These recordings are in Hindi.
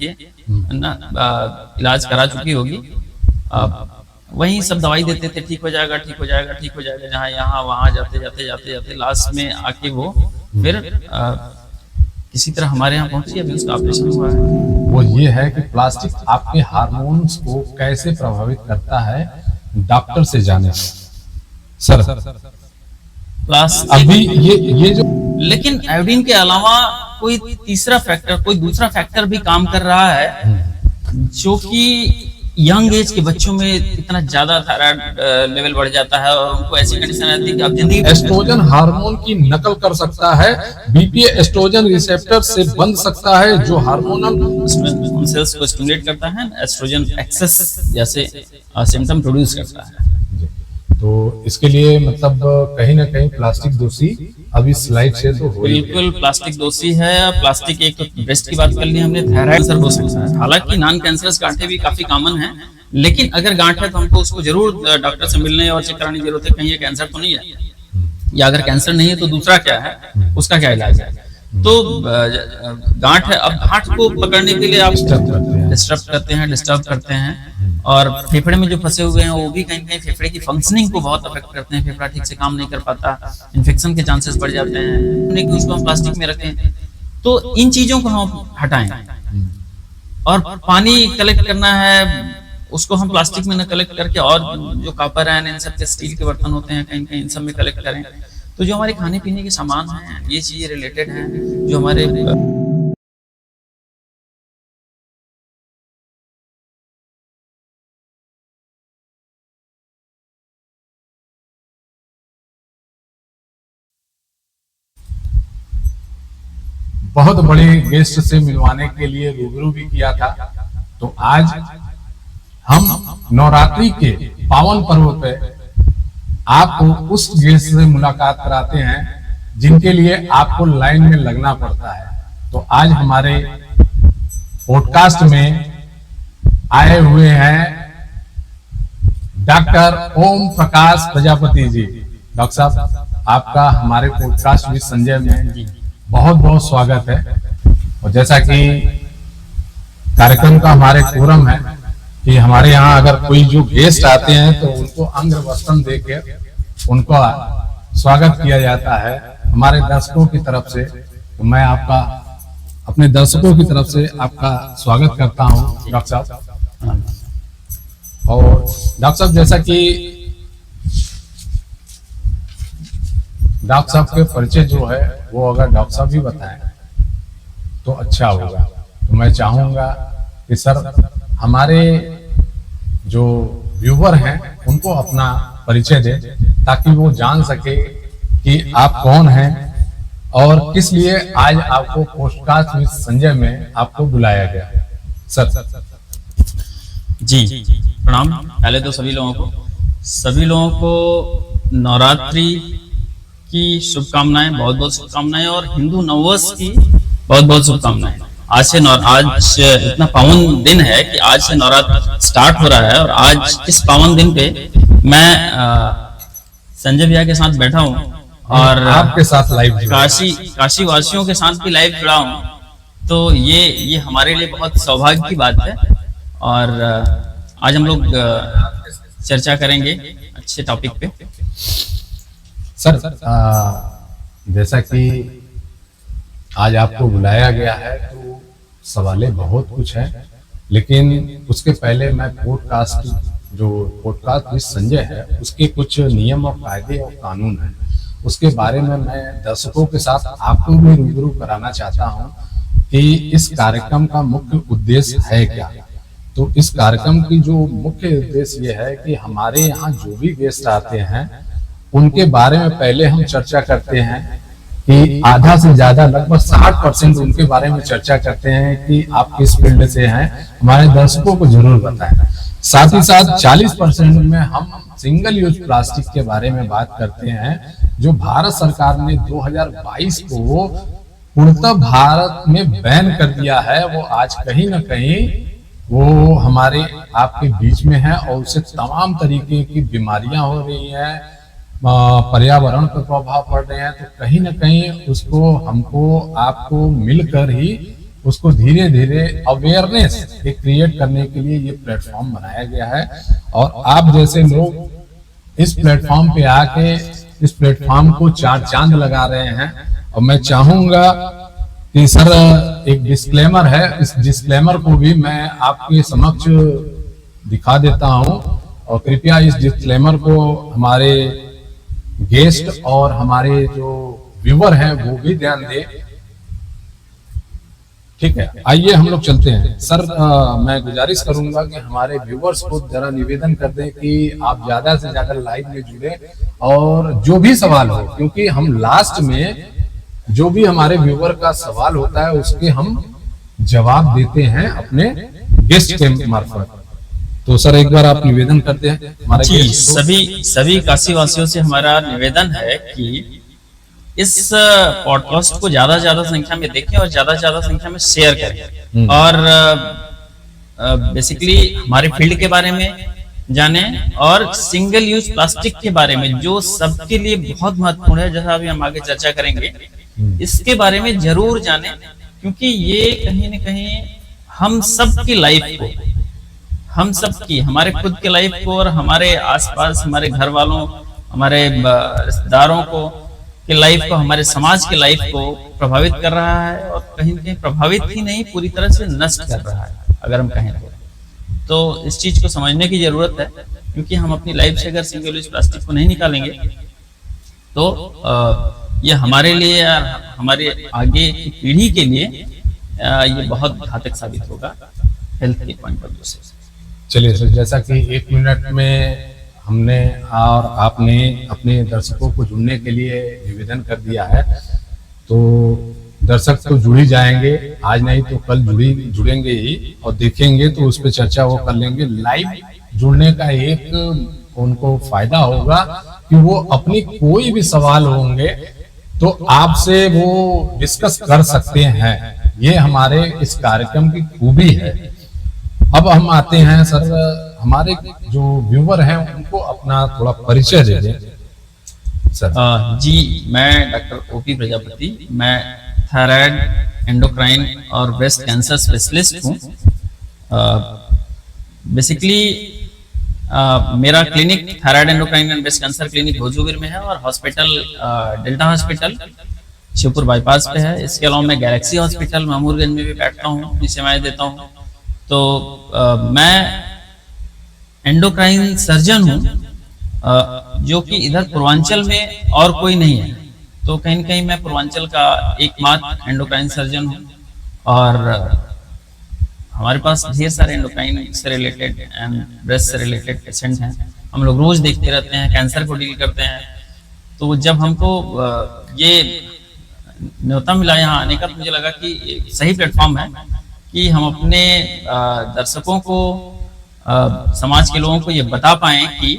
ये ना इलाज करा चुकी होगी। वहीं सब दवाई देते थे, ठीक हो जाएगा, ठीक हो जाएगा, ठीक हो जाएगा, जहाँ यहाँ वहाँ जाते जाते जाते जाते लास्ट में आके वो फिर किसी तरह हमारे यहाँ पहुंची, अभी उसका ऑपरेशन हुआ है। वो ये है कि प्लास्टिक आपके हार्मोन्स को कैसे प्रभावित करता है, डॉक्टर से जाने सर। प्लास्टिक अभी ये जो, लेकिन आयोडीन के अलावा कोई तीसरा फैक्टर, कोई दूसरा फैक्टर भी काम कर रहा है, जो कि यंग एज के बच्चों में इतना ज्यादा थायराइड लेवल बढ़ जाता है और उनको ऐसी कंडीशन आती है कि अब जिंदगी एस्ट्रोजन हार्मोन की नकल कर सकता है, बीपीए एस्ट्रोजन रिसेप्टर से बंध सकता है, जो हार्मोनल उन सेल्स को स्टिमुलेट करता है, एस्ट्रोजन एक्सेस जैसे सिम्टम प्रोड्यूस करता है। तो इसके लिए मतलब कहीं ना कहीं प्लास्टिक दोषी अभी स्लाइड से तो बिल्कुल प्लास्टिक दोषी है। प्लास्टिक, एक तो ब्रेस्ट की बात कर ली हमने, थायराइड कैंसर हो सकता है। हालांकि नॉन कैंसरस गांठें भी काफी कॉमन है, लेकिन अगर गांठ है तो हमको उसको जरूर डॉक्टर से मिलने और चेक कराने की जरूरत है, कहीं ये कैंसर तो नहीं है, या अगर कैंसर नहीं है तो दूसरा क्या है, उसका क्या इलाज है। तो गांठ है, अब गांठ को पकड़ने के लिए आप डिस्टर्ब करते हैं और फेफड़े में जो फंसे हुए हैं वो भी कहीं कहीं फेफड़े की फंक्शनिंग को बहुत अफेक्ट करते हैं। फेफड़ा ठीक से काम नहीं कर पाता, इन्फेक्शन के चांसेस बढ़ जाते हैं कि उसको हम प्लास्टिक में रखें। तो इन चीजों को हम हटाएं। और पानी कलेक्ट करना है, उसको हम प्लास्टिक में न कलेक्ट करके और जो कॉपर है, इन सब के स्टील के बर्तन होते हैं, कहीं कहीं इन सब में कलेक्ट करें। तो जो हमारे खाने पीने के सामान हैं, ये चीजें रिलेटेड हैं, जो हमारे बहुत बड़े गेस्ट से मिलवाने के लिए रूबरू भी किया था। तो आज हम नवरात्रि के पावन पर्व पे आपको उस गेस्ट से मुलाकात कराते हैं जिनके लिए आपको लाइन में लगना पड़ता है। तो आज हमारे पॉडकास्ट में आए हुए हैं डॉक्टर ओम प्रकाश प्रजापति जी। डॉक्टर साहब, आपका हमारे पॉडकास्ट विद संजय में बहुत बहुत स्वागत है। और जैसा कि कार्यक्रम का हमारे फोरम है कि हमारे यहाँ अगर कोई जो गेस्ट आते हैं तो उनको अंग वस्त्र देकर उनका स्वागत किया जाता है हमारे दर्शकों की तरफ से। तो मैं आपका, अपने दर्शकों की तरफ से आपका स्वागत करता हूँ डॉक्टर साहब। और डॉक्टर साहब, जैसा कि डॉक्टर साहब के परिचय जो है वो अगर डॉक्टर साहब भी बताएं तो अच्छा होगा। तो मैं चाहूंगा कि सर हमारे जो व्यूवर हैं उनको अपना परिचय दें ताकि वो जान सके कि आप कौन हैं और किस लिए आज आपको पॉडकास्ट विद संजय में आपको बुलाया गया। सर जी प्रणाम। पहले तो सभी लोगों को नवरात्रि की शुभकामनाएं, बहुत बहुत शुभकामनाएं, और हिंदू नववर्ष की बहुत बहुत शुभकामनाएं। आज इतना पावन दिन है कि आज से नवरात्र स्टार्ट हो रहा है, और आज इस पावन दिन पे मैं संजय भैया के साथ बैठा हूँ और आपके साथ लाइव काशी वासियों के साथ भी लाइव जुड़ा हूँ। तो ये हमारे लिए बहुत सौभाग्य की बात है। और आज हम लोग चर्चा करेंगे अच्छे टॉपिक पे। सर जैसा कि आज आपको बुलाया गया है तो सवालें बहुत कुछ हैं, लेकिन उसके पहले मैं पॉडकास्ट विद संजय है उसके कुछ नियम और कायदे और कानून हैं, उसके बारे में मैं दर्शकों के साथ आपको भी रूबरू कराना चाहता हूं कि इस कार्यक्रम का मुख्य उद्देश्य है क्या। तो इस कार्यक्रम की जो मुख्य उद्देश्य ये है कि हमारे यहाँ जो भी गेस्ट आते हैं उनके बारे में पहले हम चर्चा करते हैं कि आधा से ज्यादा लगभग 60% उनके बारे में चर्चा करते हैं कि आप किस फील्ड से हैं, हमारे दर्शकों को जरूर बताएं। साथ ही साथ 40% में हम सिंगल यूज प्लास्टिक के बारे में बात करते हैं, जो भारत सरकार ने 2022 को पूर्णतः भारत में बैन कर दिया है। वो आज कहीं ना कहीं वो हमारे आपके बीच में है और उससे तमाम तरीके की बीमारियां हो रही हैं, पर्यावरण पर प्रभाव पड़ रहे हैं। तो कहीं ना कहीं उसको हमको आपको मिलकर ही उसको धीरे धीरे अवेयरनेस एक क्रिएट करने के लिए ये प्लेटफॉर्म बनाया गया है। और आप जैसे लोग इस प्लेटफॉर्म पे आके इस प्लेटफॉर्म को चार चांद लगा रहे हैं। और मैं चाहूंगा कि सर एक डिस्क्लेमर है, इस डिस्क्लेमर को भी मैं आपके समक्ष दिखा देता हूं, और कृपया इस डिस्क्लेमर को हमारे गेस्ट और हमारे जो व्यूअर हैं वो भी ध्यान दें। ठीक है, आइए हम लोग चलते हैं। सर मैं गुजारिश करूंगा कि हमारे व्यूअर्स को जरा निवेदन कर दें कि आप ज्यादा से ज्यादा लाइव में जुड़े, और जो भी सवाल हो, क्योंकि हम लास्ट में जो भी हमारे व्यूअर का सवाल होता है उसके हम जवाब देते हैं अपने गेस्ट के मार्फत। तो सर एक बार आप निवेदन करते हैं हमारे जी। सभी काशी वासियों से हमारा निवेदन है कि इस पॉडकास्ट को ज्यादा संख्या में देखें और ज्यादा संख्या में शेयर करें, और बेसिकली हमारे फील्ड के बारे में जाने और सिंगल यूज प्लास्टिक के बारे में जो सबके लिए बहुत महत्वपूर्ण है, जैसा अभी हम आगे चर्चा करेंगे, इसके बारे में जरूर जाने, क्योंकि ये कहीं न कहीं हम सब की लाइफ को, हम सब की, हमारे खुद के लाइफ को और हमारे आसपास हमारे घर वालों, हमारे रिश्तेदारों को के लाइफ को, हमारे समाज के लाइफ को प्रभावित कर रहा है, और कहीं न कहीं प्रभावित ही नहीं पूरी तरह से नष्ट कर रहा है अगर हम कहें तो इस चीज को समझने की जरूरत है, क्योंकि हम अपनी लाइफ से अगर सिंगल यूज प्लास्टिक को नहीं निकालेंगे तो ये हमारे लिए, हमारे आगे की पीढ़ी के लिए ये बहुत घातक साबित होगा हेल्थ के पॉइंट ऑफ व्यू से। चलिए सर, जैसा कि 1 मिनट में हमने और आपने अपने दर्शकों को जुड़ने के लिए निवेदन कर दिया है, तो दर्शक तो जुड़ ही जाएंगे, आज नहीं तो कल जुड़ेंगे ही, और देखेंगे तो उस पर चर्चा वो कर लेंगे। लाइव जुड़ने का एक उनको फायदा होगा कि वो अपनी कोई भी सवाल होंगे तो आपसे वो डिस्कस कर सकते हैं। ये हमारे इस कार्यक्रम की खूबी है। अब हम आते हैं सर, हमारे जो व्यूवर हैं उनको अपना थोड़ा परिचय दे दें सर। जी, मैं डॉक्टर ओपी प्रजापति, मैं थायराइड, एंडोक्राइन और ब्रेस्ट कैंसर स्पेशलिस्ट हूँ। बेसिकली मेरा clinic thyroid, endocrine and breast cancer clinic Bhojugir में है, और hospital Delta hospital Shivpur bypass पे है। इसके अलावा मैं गैलेक्सी हॉस्पिटल महमूदगंज में भी बैठता हूँ, अपनी सेवाएं देता हूँ। तो मैं एंडोक्राइन सर्जन हूँ, जो कि इधर पूर्वांचल में और कोई नहीं है, तो कहीं न कहीं मैं पूर्वांचल का एकमात्र एंडोक्राइन सर्जन हूँ। और हमारे पास ढेर सारे एंडोक्राइन से रिलेटेड एंड ब्रेस्ट से रिलेटेड पेशेंट हैं, हम लोग रोज देखते रहते हैं, कैंसर को डील करते हैं। तो जब हमको ये न्योता मिला यहाँ आने का, तो मुझे लगा कि सही प्लेटफॉर्म है कि हम अपने दर्शकों को, समाज के लोगों को ये बता पाएं कि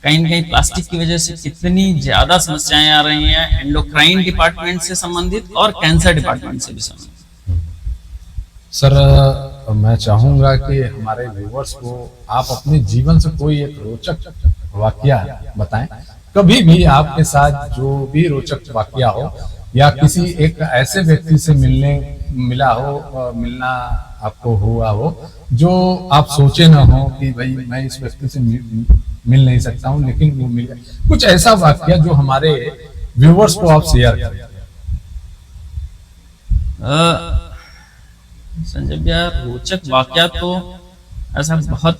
कहीं न कहीं प्लास्टिक की वजह से कितनी ज्यादा समस्याएं आ रही हैं, एंडोक्राइन डिपार्टमेंट से संबंधित और कैंसर डिपार्टमेंट से भी संबंधित। सर मैं चाहूंगा कि हमारे व्यूअर्स को आप अपने जीवन से कोई एक रोचक वाकया बताएं, कभी भी आपके साथ जो भी रोचक वाकया हो, या किसी एक ऐसे व्यक्ति से मिला मिलना आपको हुआ हो जो आप सोचे ना हो कि भाई मैं इस व्यक्ति से मिल नहीं सकता हूं, लेकिन वो मिल गया। कुछ ऐसा वाकया जो हमारे व्यूअर्स को आप शेयर करें। संजय भैया, रोचक वाकया तो ऐसा बहुत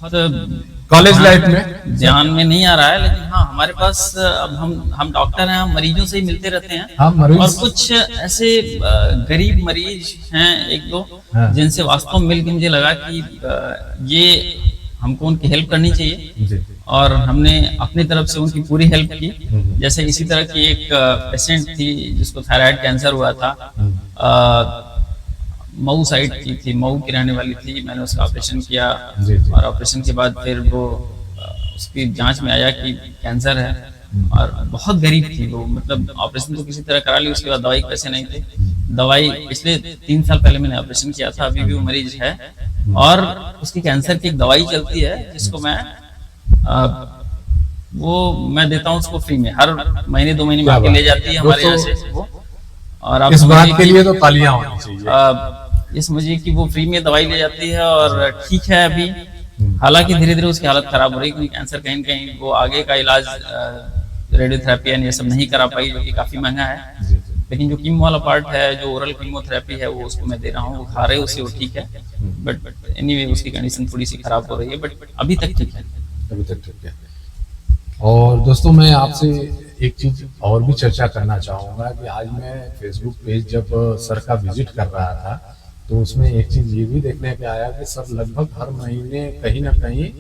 कॉलेज लाइफ में ध्यान में नहीं आ रहा है, लेकिन हाँ हमारे पास अब हम डॉक्टर हैं, हम मरीजों से ही मिलते रहते हैं। और कुछ ऐसे गरीब मरीज हैं एक दो, जिनसे वास्तव में मिलकर मुझे लगा कि ये हमको उनकी हेल्प करनी चाहिए, और हमने अपनी तरफ से उनकी पूरी हेल्प की। जैसे इसी तरह की एक पेशेंट थी जिसको थायराइड कैंसर हुआ था, मऊ साइड की थी, मऊ की रहने वाली थी। मैंने उसका ऑपरेशन किया, और ऑपरेशन के बाद फिर वो उसकी जांच में आया कि कैंसर है, और बहुत गरीब थी वो, मतलब ऑपरेशन तो किसी तरह करा ली, उसके बाद दवाई के पैसे नहीं थे। दवाई पिछले 3 साल पहले मैंने ऑपरेशन किया था, अभी भी वो मरीज है, और उसकी कैंसर की एक दवाई चलती है जिसको मैं देता हूँ उसको फ्री में, हर महीने 2 महीने में आके ले जाती है हमारे यहाँ से वो। और इस बात के लिए तो तालियां होनी चाहिए। ये समझिए कि वो फ्री में दवाई ले जाती है और ठीक है अभी। हालांकि धीरे धीरे उसकी हालत खराब हो रही है, क्योंकि कैंसर कहीं न कहीं वो आगे का इलाज रेडियोथेरेपी एंड ये सब नहीं करा पाई, जो कि काफी महंगा है। लेकिन जो कीमो वाला पार्ट है, जो ओरल कीमोथेरेपी है, वो उसको मैं दे रहा हूँ, वो खा रहे उससे वो ठीक है। बट एनीवे उसकी कंडीशन थोड़ी सी खराब हो रही है, बट अभी तक ठीक है। अभी तक ठीक है। और दोस्तों मैं आपसे एक चीज और भी चर्चा करना चाहूंगा कि आज मैं फेसबुक पेज जब सर का विजिट कर रहा था, तो उसमें एक चीज ये भी देखने पे आया कि सर लगभग हर महीने कहीं ना कहीं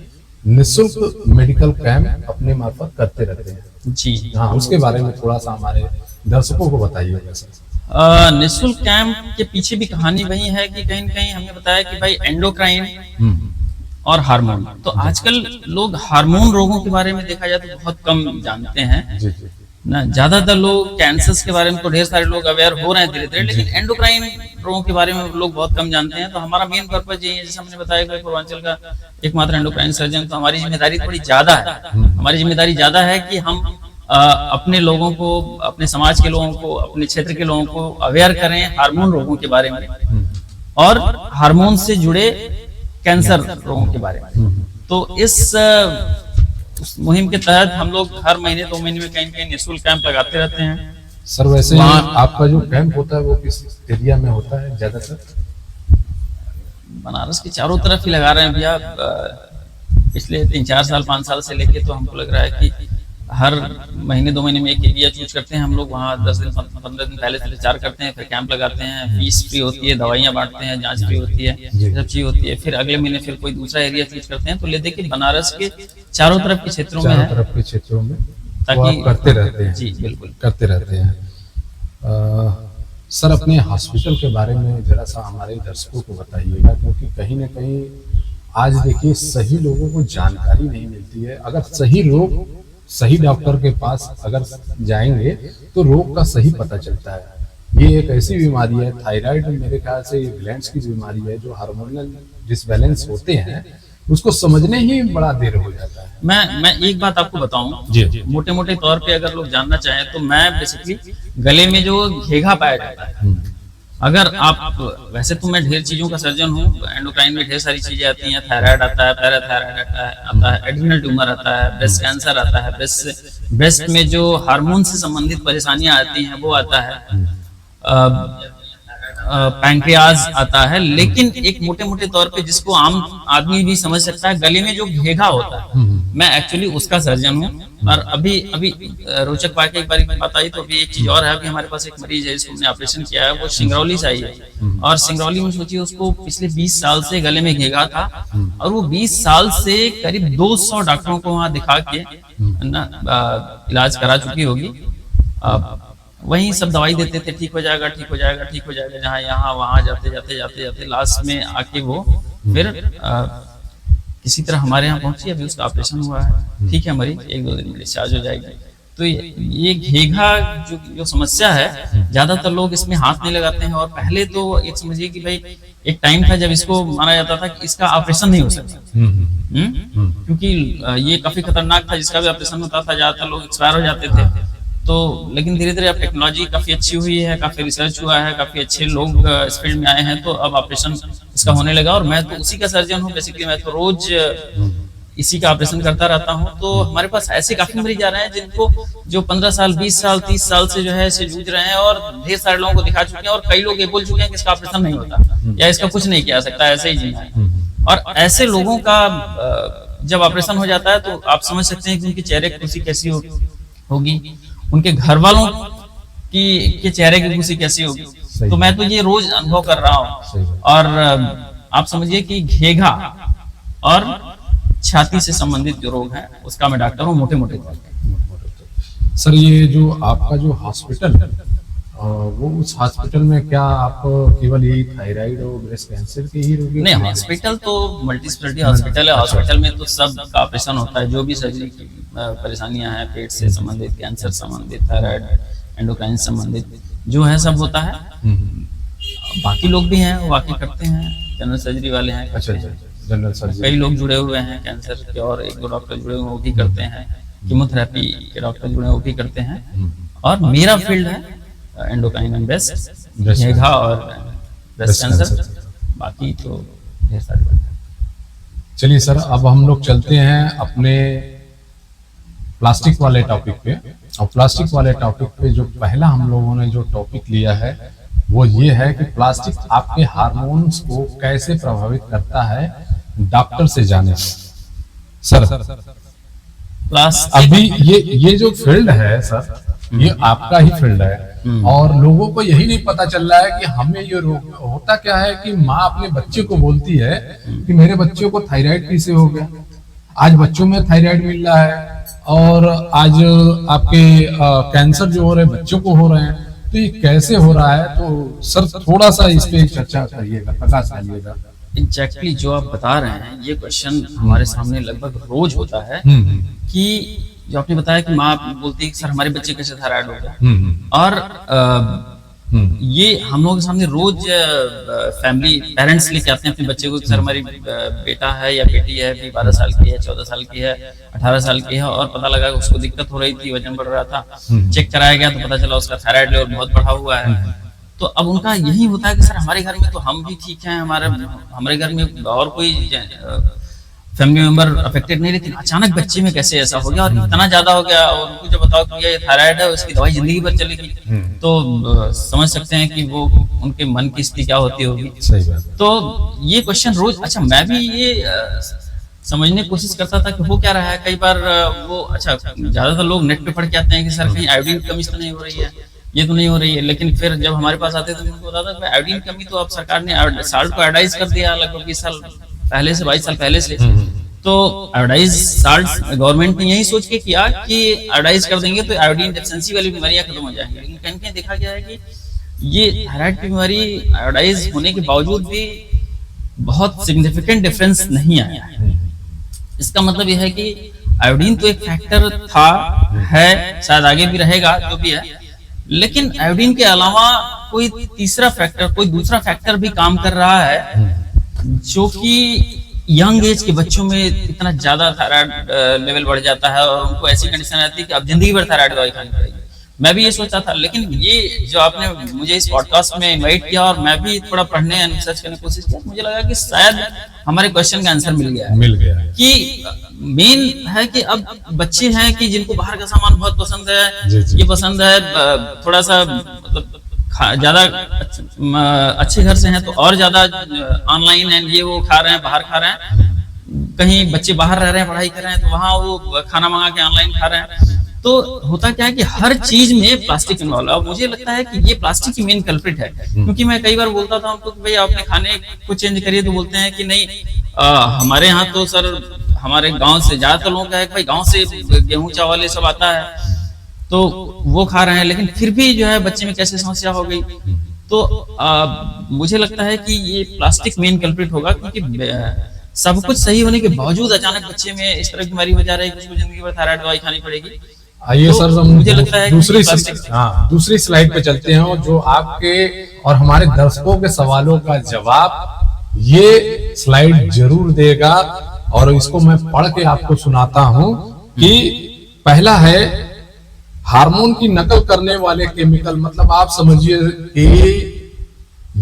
निःशुल्क मेडिकल कैंप अपने मार्फत करते रहते हैं। जी हाँ, उसके बारे में थोड़ा सा हमारे दर्शकों को बताइएगा सर। निःशुल्क कैंप के पीछे भी कहानी वही है कि कहीं न कहीं हमने बताया कि भाई एंडोक्राइन और हार्मोन, तो आजकल लोग हार्मोन रोगों के बारे में देखा जाए तो बहुत कम जानते हैं जी जी ना। ज्यादातर लोग कैंसर्स के बारे में तो ढेर सारे लोग अवेयर हो रहे हैं धीरे धीरे, लेकिन एंडोक्राइन रोगों के बारे में लोग बहुत कम जानते हैं। तो हमारा मेन पर्पज ये है, जैसे हमने बताया कि पूर्वांचल का एकमात्र एंडोक्राइन सर्जन, तो हमारी जिम्मेदारी थोड़ी ज्यादा है। हमारी जिम्मेदारी ज्यादा है कि हम अपने लोगों को, अपने समाज के लोगों को, अपने क्षेत्र के लोगों को अवेयर करें हार्मोन रोगों के बारे में और हार्मोन से जुड़े कैंसर रोगों के बारे में। तो उस मुहिम के तहत हम लोग हर महीने 2 महीने में कहीं कहीं निःशुल्क कैंप लगाते रहते हैं। सर वैसे आपका जो कैंप होता है वो किस एरिया में होता है ज्यादातर? बनारस के चारों तरफ ही लगा रहे हैं भैया। पिछले 3-4 साल 5 साल से लेके तो हमको लग रहा है कि हर महीने 2 महीने में एक एरिया चूज करते हैं हम लोग, वहाँ 10 दिन 15 दिन पहले से प्रचार करते हैं, फिर कैंप लगाते हैं, फीस फ्री होती है, दवाइयाँ बांटते हैं, जांच फ्री होती है, सब चीज होती है। फिर अगले महीने फिर कोई दूसरा एरिया चूज करते हैं। तो ले देखिए बनारस के चारों तरफ के क्षेत्रों में है, तरफ के क्षेत्रों में ताकि करते रहते हैं। जी बिल्कुल करते रहते हैं। सर अपने हॉस्पिटल के बारे में जरा सा हमारे दर्शकों को बताइएगा, क्योंकि कहीं ना कहीं आज देखिए सही लोगों को जानकारी नहीं मिलती है। अगर सही लोग सही डॉक्टर के पास अगर जाएंगे तो रोग का सही पता चलता है। ये एक ऐसी बीमारी है, थायराइड मेरे ख्याल से ये ग्लैंड्स की बीमारी है, जो हार्मोनल डिसबैलेंस होते हैं उसको समझने ही बड़ा देर हो जाता है। मैं एक बात आपको बताऊं जी मोटे मोटे तौर पे अगर लोग जानना चाहें तो मैं बेसिकली गले में जो घेघा पाया जाता है, अगर आप, वैसे तो मैं ढेर चीजों का सर्जन हूँ, एंडोक्राइन में ढेर सारी चीजें आती हैं, थायराइड आता है, पैराथायराइड आता है, एड्रिनल ट्यूमर आता है, ब्रेस्ट कैंसर आता है, ब्रेस्ट में जो हार्मोन से संबंधित परेशानियां आती हैं वो आता है, पैंक्रियाज आता है। लेकिन एक मोटे मोटे तौर पे जिसको आम आदमी भी समझ सकता है, गले में जो घेघा होता है, मैं एक्चुअली उसका सर्जन हूँ। और अभी रोचक बात एक बात आई तो अभी एक चीज और है, अभी हमारे पास एक मरीज है जिसको हमने ऑपरेशन किया है, वो सिंगरौली से आई है। और सिंगरौली में सोचिए उसको पिछले 20 साल से गले में घेघा था, और वो 20 साल से करीब 200 डॉक्टरों को वहां दिखा के ना इलाज करा चुकी होगी। वही सब दवाई देते थे, ठीक हो जाएगा ठीक हो जाएगा ठीक हो जाएगा, जहाँ यहाँ वहां जाते जाते जाते जाते लास्ट में आके वो फिर किसी तरह हमारे यहाँ पहुंची। अभी उसका ऑपरेशन हुआ है, ठीक है, मरीज 1-2 दिन में डिस्चार्ज हो जाएगी। तो ये घेघा जो समस्या है, ज्यादातर लोग इसमें हाथ नहीं लगाते हैं। और पहले तो एक समझिए कि भाई एक टाइम था जब इसको माना जाता था कि इसका ऑपरेशन नहीं हो सकता, क्योंकि ये काफी खतरनाक था। जिसका भी ऑपरेशन होता था ज्यादातर लोग एक्सपायर हो जाते थे। तो लेकिन धीरे धीरे अब टेक्नोलॉजी काफी अच्छी हुई है, काफी रिसर्च हुआ है, काफी अच्छे लोग इस फील्ड में आए हैं, तो अब ऑपरेशन इसका होने लगा। और मैं तो उसी का सर्जन हूँ बेसिकली, मैं तो रोज इसी का ऑपरेशन करता रहता हूँ। तो हमारे पास ऐसे काफी मरीज आ रहे हैं जिनको जो 15 साल 20 साल 30 साल से जो है इसे जूझ रहे हैं, और ढेर सारे लोगों को दिखा चुके हैं, और कई लोग ये बोल चुके हैं कि इसका ऑपरेशन नहीं होता या इसका कुछ नहीं किया सकता, ऐसे ही जीना है। और ऐसे लोगों का जब ऑपरेशन हो जाता है तो आप समझ सकते हैं कि उनके चेहरे की खुशी कैसी होगी, उनके घर वालों के चेहरे की खुशी कैसी होगी। तो मैं तो ये रोज अनुभव कर रहा हूँ। और आप समझिए कि घेघा और छाती से संबंधित जो रोग है उसका मैं डॉक्टर हूँ मोटे मोटे तौर पे। सर ये जो आपका जो हॉस्पिटल है, वो उस हॉस्पिटल में क्या आप केवल यही थायराइड और ब्रेस्ट कैंसर के ही रोगी? नहीं, हॉस्पिटल तो मल्टी स्पेशलिटी हॉस्पिटल है। हॉस्पिटल में तो सब का ऑपरेशन होता है, जो भी सर्जरी की परेशानियां हैं, पेट से संबंधित, कैंसर संबंधित, थायराइड, एंडोक्राइन संबंधित जो है सब होता है। बाकी लोग भी हैं, वो बाकी करते हैं, जनरल सर्जरी वाले हैं। अच्छा, जनरल सर्जरी कई लोग जुड़े हुए हैं कैंसर के, और 1-2 डॉक्टर जुड़े हुए हैं, वो भी करते हैं। कीमोथेरेपी के डॉक्टर जुड़े हैं, वो भी करते हैं। और मेरा फील्ड है एंडोक्राइन एंड ब्रेस्ट, घेघा और ब्रेस्ट कैंसर। बाकी तो ढेर सारी बातें। चलिए सर, अब हम लोग चलते हैं अपने प्लास्टिक वाले टॉपिक पे। और प्लास्टिक वाले टॉपिक पे जो पहला हम लोगों ने जो टॉपिक लिया है वो ये है कि प्लास्टिक आपके हार्मोन्स को कैसे प्रभावित करता है, डॉक्टर से जाने सर। प्लास्टिक अभी ये जो फील्ड है सर, ये आपका ही फील्ड है, और लोगों को यही नहीं पता चल रहा है कि हमें ये रोग होता क्या है कि माँ अपने बच्चे को बोलती है कि मेरे बच्चे को थायराइड कैसे हो गया। आज बच्चों में थायराइड मिल रहा है, और आज आपके कैंसर जो हो रहे हैं बच्चों को हो रहे हैं, तो ये कैसे हो रहा है? तो सर थोड़ा सा इस पे चर्चा करिएगा, प्रकाश डालिएगा। एग्जैक्टली जो आप बता रहे हैं, ये क्वेश्चन हमारे सामने लगभग रोज होता है कि जो आपने बताया कि माँ बोलती है कि सर हमारे बच्चे कैसे थायराइड हो गया, और ये हम लोगों के सामने रोज फैमिली पेरेंट्स लेके आते हैं अपने बच्चे को कि सर हमारी बेटा है या बेटी है, अभी 12 साल की है, 14 साल की है, 18 साल की है, और पता लगा उसको दिक्कत हो रही थी, वजन बढ़ रहा था, चेक कराया गया तो पता चला उसका थायराइड लेवल बहुत बढ़ा हुआ है। तो अब उनका यही होता है कि सर हमारे घर में तो हम भी ठीक हैं, हमारे घर में और कोई फैमिली मेंबर अफेक्टेड नहीं, लेकिन अचानक बच्चे में कैसे ऐसा हो गया और इतना ज्यादा हो गया, और उनको जब बताओ कि ये थायराइड है, उसकी दवाई जिंदगी भर चलेगी, तो समझ सकते हैं कि वो उनके मन की स्थिति क्या होती होगी। सही बात। तो ये क्वेश्चन रोज, अच्छा मैं भी ये समझने की कोशिश करता था कि हो क्या रहा है। कई बार वो ज्यादातर लोग नेट पे पढ़ के आते हैं कि सर कहीं आयोडीन की कमी तो नहीं हो रही है, ये तो नहीं हो रही है, लेकिन फिर जब हमारे पास आते थे तो उनको बताता था आयोडीन की कमी तो अब सरकार ने साल्ट को आयोडाइज कर दिया लगभग 20 साल पहले से, 22 साल पहले से। तो आयोडाइज साल्ट गवर्नमेंट ने यही सोच के किया कि आयोडाइज कर देंगे तो आयोडीन डेफिशिएंसी वाली बीमारियां खत्म हो जाएंगी, लेकिन कहीं कहीं देखा गया है कि ये थायराइड की बीमारी आयोडाइज होने के बावजूद भी बहुत सिग्निफिकेंट डिफरेंस नहीं आया है। इसका मतलब यह है कि आयोडीन तो एक फैक्टर था, है, शायद आगे भी रहेगा, जो भी है, लेकिन आयोडीन के अलावा कोई तीसरा फैक्टर, कोई दूसरा फैक्टर भी काम कर रहा है, जो कि यंग एज के बच्चों में इतना ज्यादा थायराइड लेवल बढ़ जाता है और उनको ऐसी कंडीशन आती है कि अब जिंदगी भर थायराइड दवाई खानी पड़ेगी। मैं भी ये सोचा था, लेकिन ये जो आपने मुझे इस पॉडकास्ट में इनवाइट किया और मैं भी थोड़ा पढ़ने एंड रिसर्च करने की कोशिश किया, मुझे लगा कि शायद हमारे क्वेश्चन का आंसर मिल गया है कि मेन है कि अब बच्चे हैं कि जिनको बाहर का सामान बहुत पसंद है, ये पसंद है, थोड़ा सा मतलब ज्यादा अच्छे घर से हैं तो और ज्यादा ऑनलाइन एंड ये वो खा रहे हैं, बाहर खा रहे हैं, कहीं बच्चे बाहर रह रहे हैं, पढ़ाई कर रहे हैं तो वहां वो खाना मंगा के ऑनलाइन खा रहे हैं। तो होता क्या है कि हर चीज में प्लास्टिक इन्वॉल्व है। मुझे लगता है कि ये प्लास्टिक की मेन कल्प्रिट है, क्योंकि मैं कई बार बोलता था उनको कि भाई आपने खाने को चेंज करिए, तो बोलते हैं कि नहीं हमारे यहाँ तो सर हमारे गांव से ज्यादातर लोगों का है भाई गांव से गेहूं चावल ये सब आता है तो वो खा रहे हैं, लेकिन फिर भी जो है बच्चे में कैसे समस्या हो गई। तो मुझे लगता है कि ये प्लास्टिक मेन कल्प्रिट होगा, क्योंकि सब कुछ सही होने के बावजूद अचानक बच्चे में इस तरह की बीमारी हो जा रही है कि उसको जिंदगी भर थायराइड दवाई खानी पड़ेगी। आइए तो सर, मुझे लगता है दूसरी स्लाइड पे चलते हैं, और जो आपके और हमारे दर्शकों के सवालों का जवाब ये स्लाइड जरूर देगा, और इसको मैं पढ़ के आपको सुनाता हूं कि पहला है हार्मोन की नकल करने वाले केमिकल। मतलब आप समझिए कि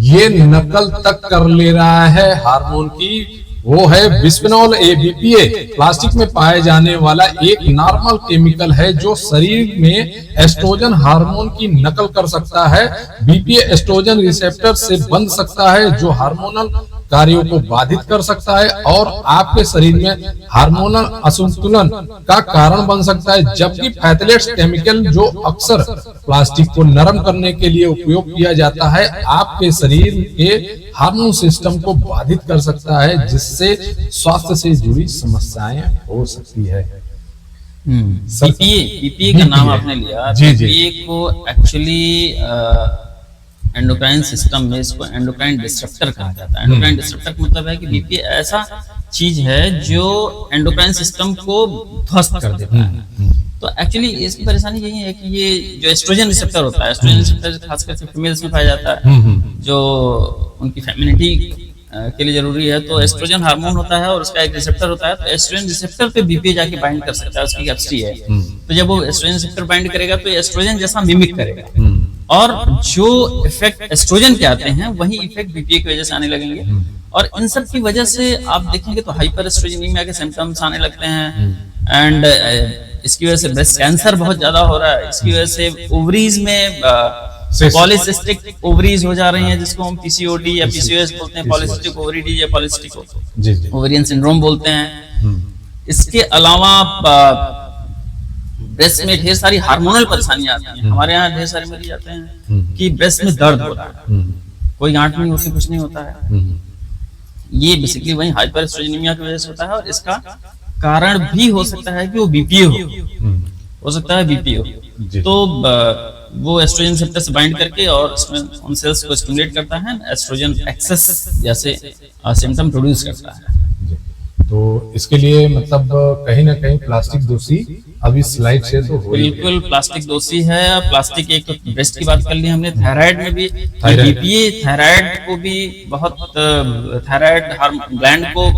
ये नकल तक कर ले रहा है हार्मोन की, वो है बिस्फेनॉल ए, बीपीए। प्लास्टिक में पाए जाने वाला एक नॉर्मल केमिकल है जो शरीर में एस्ट्रोजन हार्मोन की नकल कर सकता है। बीपीए एस्ट्रोजन रिसेप्टर से बंध सकता है जो हार्मोनल कार्यों को बाधित कर सकता है और आपके शरीर में हार्मोनल असंतुलन का कारण बन सकता है। जबकि फैथलेट्स केमिकल जो अक्सर प्लास्टिक को नरम करने के लिए उपयोग किया जाता है, आपके शरीर के हार्मोन सिस्टम को बाधित कर सकता है, जिससे स्वास्थ्य से जुड़ी समस्याएं हो सकती है। बीपीए का नाम आपने लिया। बीपीए को एक्चुअली एंडोक्राइन सिस्टम में इसको एंडोक्राइन डिसरप्टर कहा जाता है। एंडोक्राइन डिसरप्टर का मतलब है कि बीपीए ऐसा चीज है जो एंडोक्राइन सिस्टम को ध्वस्त कर देता है। तो एक्चुअली इसकी परेशानी यही है कि ये जो एस्ट्रोजन रिसेप्टर होता है, एस्ट्रोजन रिसेप्टर खासकर से फीमेल्स में पाया जाता है, जो उनकी फेमिनिटी के लिए जरूरी है। तो एस्ट्रोजन हार्मोन होता है और उसका एक रिसेप्टर होता है, तो एस्ट्रोजन रिसेप्टर पे बीपीए जाके बाइंड कर सकता है, उसकी कैपेसिटी है। तो जब वो एस्ट्रोजन रिसेप्टर बाइंड करेगा तो एस्ट्रोजन जैसा मिमिक करेगा। और जो इफेक्ट एस्ट्रोजन के आते हैं वही इफेक्ट बीपीए की वजह से आने लगेंगे। और इन सब की वजह से आप देखेंगे तो हाइपर एस्ट्रोजेनिमिया के सिम्टम्स आने लगते हैं। एंड इसकी वजह से ब्रेस्ट कैंसर बहुत ज्यादा हो रहा है। इसकी वजह से ओवरीज में पॉलीसिस्टिक ओवरीज हो जा रही हैं, जिसको हम पीसीओडी या पीसीओएस बोलते हैं, पॉलीसिस्टिक ओवरी डिजीज या पॉलीसिस्टिक ओवरियन सिंड्रोम बोलते हैं। इसके अलावा ब्रेस्ट में ढेर सारी हार्मोनल परेशानियां आती हैं। हमारे यहाँ ढेर सारे मरीज आते हैं कि ब्रेस्ट में दर्द हो रहा है, कोई गांठ नहीं होती, कुछ नहीं होता है। ये बेसिकली वही हाइपर एस्ट्रोजेनिमिया की वजह से होता है। और इसका कारण भी हो सकता है कि वो बीपीए हो सकता है बीपीए हो। तो वो एस्ट्रोजन रिसेप्टर से बाइंड करके और इसमें उन सेल्स को स्टिमुलेट करता है, एस्ट्रोजन एक्सेस जैसे सिम्टम प्रोड्यूस करता है। तो इसके लिए मतलब कहीं ना कहीं प्लास्टिक दोषी अभी स्लाइड से तो बिल्कुल प्लास्टिक दोषी है। प्लास्टिक एक तो ब्रेस्ट की बात कर ली हमने, थायराइड में भी बीपीए थायराइड को भी बहुत, थायराइड ग्लैंड को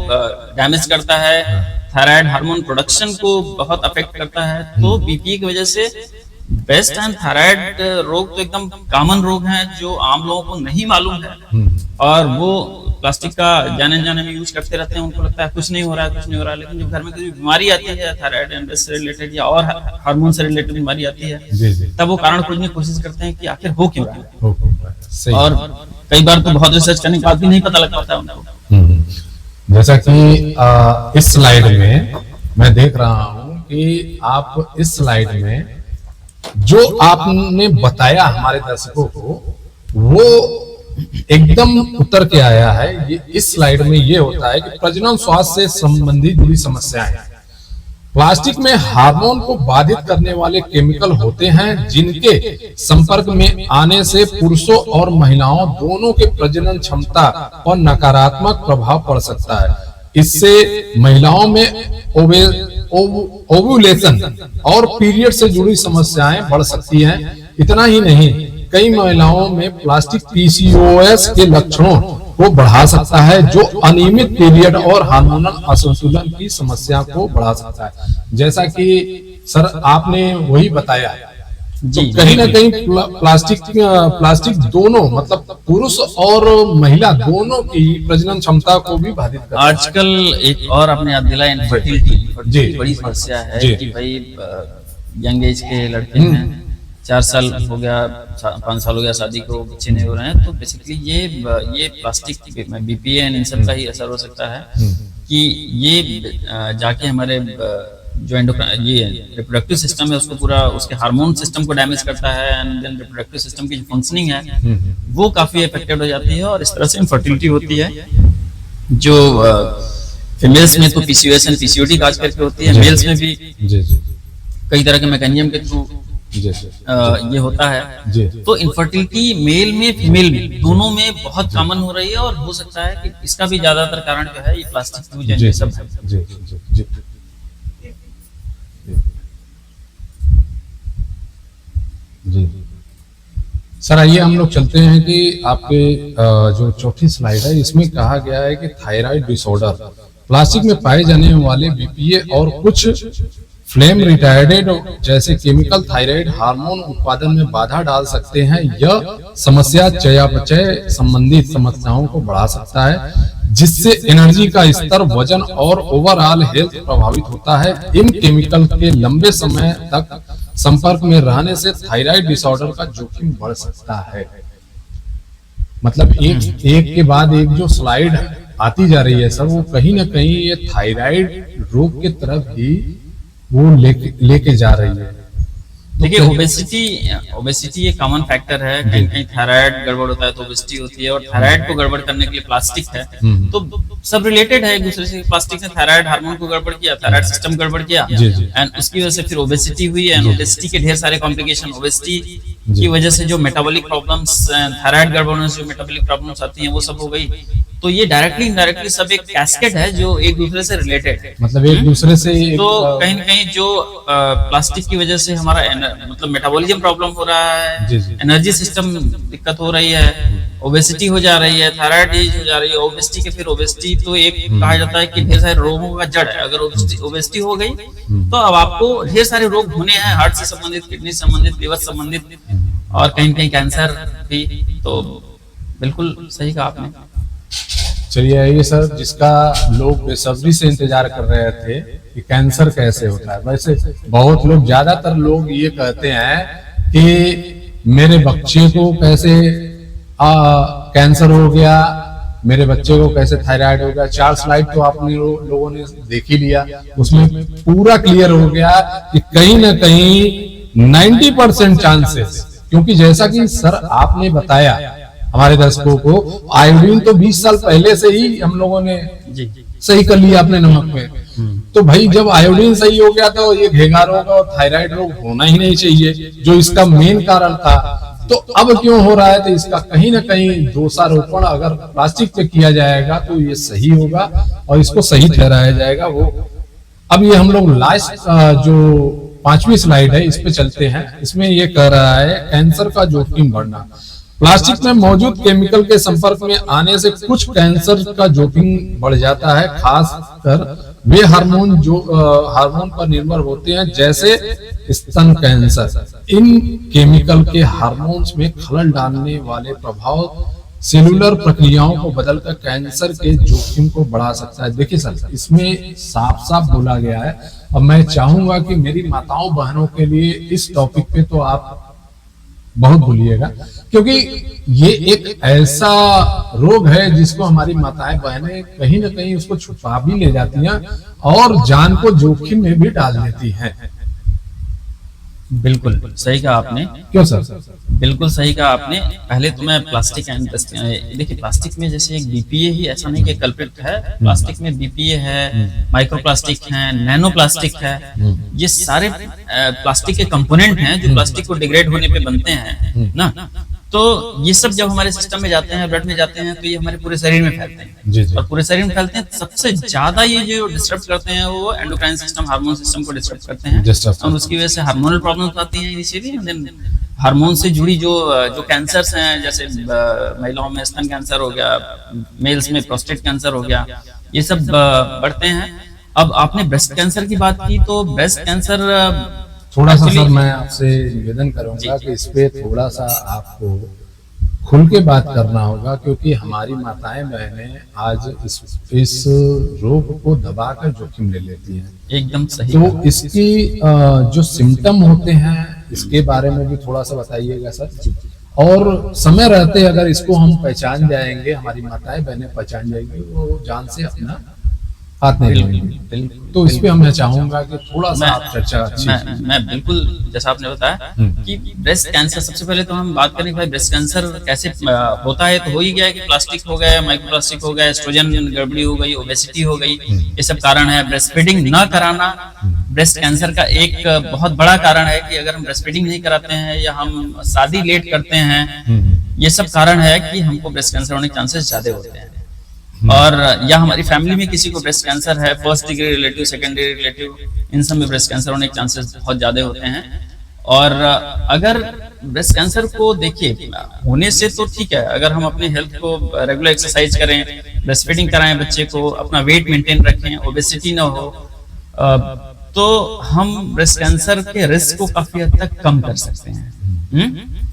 डैमेज करता है, थायराइड हार्मोन प्रोडक्शन को बहुत अफेक्ट करता है। तो बीपीए की वजह से ब्रेस्ट एंड थायराइड रोग तो एकदम कॉमन रोग हैं जो आम लोगों को नहीं मालूम है, और वो प्लास्टिक का जाने में यूज करते रहते हैं। उनको लगता है कुछ नहीं हो रहा है, कुछ नहीं हो रहा है। लेकिन जब घर में कोई बीमारी आती है थायराइड एंड ब्रेस्ट से रिलेटेड या और हार्मोन से रिलेटेड बीमारी आती है, तब वो कारण खोजने की कोशिश करते हैं कि आखिर हो क्यों रहा है। और कई बार तो बहुत रिसर्च करने के बाद भी नहीं पता लग पाता है उनको। जैसा कि इस स्लाइड में मैं देख रहा हूँ कि आप इस स्लाइड में जो आपने बताया हमारे दर्शकों को वो एकदम उतर के आया है। ये इस स्लाइड में ये होता है कि प्रजनन स्वास्थ्य से संबंधित जुड़ी समस्याएं। प्लास्टिक में हार्मोन को बाधित करने वाले केमिकल होते हैं जिनके संपर्क में आने से पुरुषों और महिलाओं दोनों के प्रजनन क्षमता पर नकारात्मक प्रभाव पड़ सकता है। इससे महिलाओं में ओव्यूलेशन और पीरियड से जुड़ी समस्याएं बढ़ सकती हैं। इतना ही नहीं, कई महिलाओं में प्लास्टिक पीसीओएस के लक्षणों को बढ़ा सकता है जो अनियमित पीरियड और हार्मोनल असंतुलन की समस्या को बढ़ा सकता है। जैसा कि सर आपने वही बताया, तो कहीं ना कहीं प्लास्टिक दोनों मतलब पुरुष और महिला दोनों की प्रजनन क्षमता को भी बाधित करता है। आजकल एक और आपने याद दिलाया, इनफर्टिलिटी बड़ी समस्या है कि भाई यंग एज के लड़के हैं, 4 साल हो गया, 5 साल हो गया शादी को, बच्चे नहीं हो रहे हैं। तो बेसिकली ये प्लास्टिक बीपीए इन सब का ही असर हो सकता है कि ये जाके हमारे जो ये रिप्रोडक्टिव सिस्टम है उसको पूरा, उसके हार्मोन सिस्टम को डैमेज करता है। एंड देन रिप्रोडक्टिव सिस्टम की जो फंक्शनिंग है वो काफी इफेक्टेड हो जाती है और इस तरह से इनफर्टिलिटी होती है। जो फीमेल्स में तो पीसीओएस एंड पीसीओडी खास करके होती है, मेल्स में भी कई तरह के मैकेनिज्म के थ्रू ये होता है। तो इनफर्टिलिटी मेल में फीमेल में दोनों में बहुत कॉमन हो रही है और हो सकता है कि इसका भी ज्यादातर कारण जो है ये प्लास्टिक यूज है सब है। जी सर, आइए हम लोग चलते हैं कि आपके जो चौथी स्लाइड है इसमें कहा गया है कि थायराइड डिसऑर्डर प्लास्टिक में पाए जाने वाले बीपीए और कुछ फ्लेम रिटार्डेड जैसे केमिकल थायराइड हार्मोन उत्पादन में बाधा डाल सकते हैं। यह समस्या चयापचय संबंधित समस्याओं को बढ़ा सकता है जिससे एनर्जी का स्तर, वजन और ओवरऑल हेल्थ प्रभावित होता है। इन केमिकल के लंबे समय तक संपर्क में रहने से थायराइड डिसऑर्डर का जोखिम बढ़ सकता है। मतलब एक के बाद एक जो स्लाइड आती जा रही है सर, वो कहीं ना कहीं ये थायराइड रोग की तरफ ही वो लेके जा रही है। देखिए ओबेसिटी एक कॉमन फैक्टर है। कहीं कहीं थायराइड गड़बड़ होता है तो ओबेसिटी होती है, और थायराइड को गड़बड़ करने के लिए प्लास्टिक है। तो सब रिलेटेड है एक दूसरे से। प्लास्टिक ने थायराइड हार्मोन को गड़बड़ किया, थायराइड सिस्टम गड़बड़ किया, एंड उसकी वजह से फिर ओबेसिटी हुई। एंड ओबेसिटी के ढेर सारे कॉम्प्लिकेशन, ओबेसिटी की वजह से जो मेटाबॉलिक प्रॉब्लम्स, थायराइड गड़बड़ होने से जो मेटाबॉलिक प्रॉब्लम्स आती हैं वो सब हो गई। तो ये डायरेक्टली इनडायरेक्टली सब एक कैस्केड है जो एक दूसरे से रिलेटेड है। मतलब एक दूसरे से तो कहीं न कहीं जो प्लास्टिक की वजह से हमारा मतलब मेटाबॉलिज्म प्रॉब्लम हो रहा है, एनर्जी सिस्टम दिक्कत हो रही है, ओबेसिटी हो जा रही है, थायराइड डिजीज हो जा रही है, ओबेसिटी के फिर ओबेसिटी तो एक कहा जाता है कि ढेर सारे रोगों का जड़ है। अगर ओबेसिटी हो गई तो अब आपको ढेर सारे रोग होने हैं, हार्ट से संबंधित, किडनी से संबंधित, लिवर से संबंधित, और कहीं कहीं कैंसर भी। तो बिल्कुल सही कहा आपने। चलिए ये सर, जिसका लोग बेसब्री से इंतजार कर रहे थे कि कैंसर कैसे होता है। वैसे बहुत लोग, ज्यादातर लोग ये कहते हैं कि मेरे बच्चे को कैसे कैंसर हो गया, मेरे बच्चे को कैसे थायराइड हो गया। 4 स्लाइड तो आपने लोगों ने देख ही लिया, उसमें पूरा क्लियर हो गया कि कहीं ना कहीं 90% चांसेस, क्योंकि जैसा कि सर आपने बताया हमारे दर्शकों को, आयोडीन तो 20 साल पहले से ही हम लोगों ने सही कर लिया अपने नमक में। तो भाई जब आयोडीन सही हो गया तो ये घेंघा रोग और थायराइड रोग होना ही नहीं चाहिए, जो इसका मेन कारण था। तो अब क्यों हो रहा है? तो इसका कहीं ना कहीं दोषारोपण अगर प्लास्टिक पे किया जाएगा तो ये सही होगा और इसको सही ठहराया जाएगा। वो अब ये हम लोग लास्ट जो 5वीं स्लाइड है इस पे चलते हैं। इसमें ये कह रहा है कैंसर का जोखिम बढ़ना। प्लास्टिक में मौजूद केमिकल के संपर्क में आने से कुछ कैंसर का जोखिम बढ़ जाता है, खासकर वे हार्मोन जो हार्मोन पर निर्भर होते हैं, जैसे स्तन कैंसर। इन केमिकल के हार्मोन्स में खलल डालने वाले प्रभाव सेलुलर प्रक्रियाओं को बदलकर कैंसर के जोखिम को बढ़ा सकता है। देखिए सर, इसमें साफ साफ बोला गया है। अब मैं चाहूंगा कि मेरी माताओं बहनों के लिए इस टॉपिक पे तो आप बहुत भूलिएगा, क्योंकि ये एक ऐसा रोग है जिसको हमारी माताएं बहनें कहीं ना कहीं उसको छुपा भी ले जाती हैं और जान को जोखिम में भी डाल देती हैं। बिल्कुल सही कहा आपने। क्यों सर? बिल्कुल सही कहा आपने। पहले तो मैं प्लास्टिक एंड देखिए, प्लास्टिक में जैसे एक बीपीए ही ऐसा नहीं कि कल्प्रिट है। प्लास्टिक में बीपीए है, माइक्रोप्लास्टिक है, नैनो प्लास्टिक है। ये सारे प्लास्टिक के कंपोनेंट हैं जो प्लास्टिक को डिग्रेड होने पे बनते हैं ना। तो ये सब जब हमारे सिस्टम में जाते हैं, ब्लड में जाते हैं, तो ये हमारे पूरे शरीर में फैलते हैं। और पूरे शरीर में फैलते हैं। सबसे ज्यादा ये जो डिस्टर्ब करते हैं वो एंडोक्राइन सिस्टम, हार्मोन सिस्टम को डिस्टर्ब करते हैं और उसकी वजह से हार्मोनल प्रॉब्लम्स आती हैं इनिशियली। हार्मोन से जुड़ी जो कैंसर्स हैं, जैसे महिलाओं में स्तन कैंसर हो गया, मेल्स में प्रोस्टेट कैंसर हो गया, ये सब बढ़ते हैं। अब आपने ब्रेस्ट कैंसर की बात की, तो ब्रेस्ट कैंसर थोड़ा सा सर मैं आपसे निवेदन करूंगा कि इस पे थोड़ा सा आपको खुल के बात करना होगा, क्योंकि हमारी माताएं बहनें आज इस रोग को दबाकर जोखिम ले लेती हैं। एकदम सही। तो इसकी जो सिम्टम होते हैं इसके बारे में भी थोड़ा सा बताइएगा सर। और समय रहते अगर इसको हम पहचान जाएंगे, हमारी माताएं बहनें पहचान जाएंगी, वो जान से अपना हाथ नहीं लेंगे। तो इस पे मैं चाहूंगा कि थोड़ा सा आप चर्चा मैं बिल्कुल, जैसा आपने बताया कि ब्रेस्ट कैंसर, सबसे पहले तो हम बात करें भाई ब्रेस्ट कैंसर कैसे होता है। तो हो ही गया कि प्लास्टिक हो गया, माइक्रोप्लास्टिक हो गया, एस्ट्रोजन गड़बड़ी हो गई, ओबेसिटी हो गई, ये सब कारण है। ब्रेस्ट फीडिंग न कराना ब्रेस्ट कैंसर का एक बहुत बड़ा कारण है कि अगर हम ब्रेस्ट फीडिंग नहीं कराते हैं या हम शादी लेट करते हैं, ये सब कारण है कि हमको ब्रेस्ट कैंसर होने के चांसेस ज्यादा होते हैं। और या हमारी फैमिली में किसी को ब्रेस्ट कैंसर है, first degree relative, second degree relative, इन सब में ब्रेस्ट कैंसर होने के चांसेस बहुत ज्यादा होते हैं। और अगर ब्रेस्ट कैंसर को देखिए होने से तो ठीक है, अगर हम अपनी हेल्थ को रेगुलर एक्सरसाइज करें, ब्रेस्ट फीडिंग कराएं बच्चे को, अपना वेट मेंटेन रखें, ओबेसिटी ना हो, तो हम ब्रेस्ट कैंसर के रिस्क को काफी हद तक कम कर सकते हैं।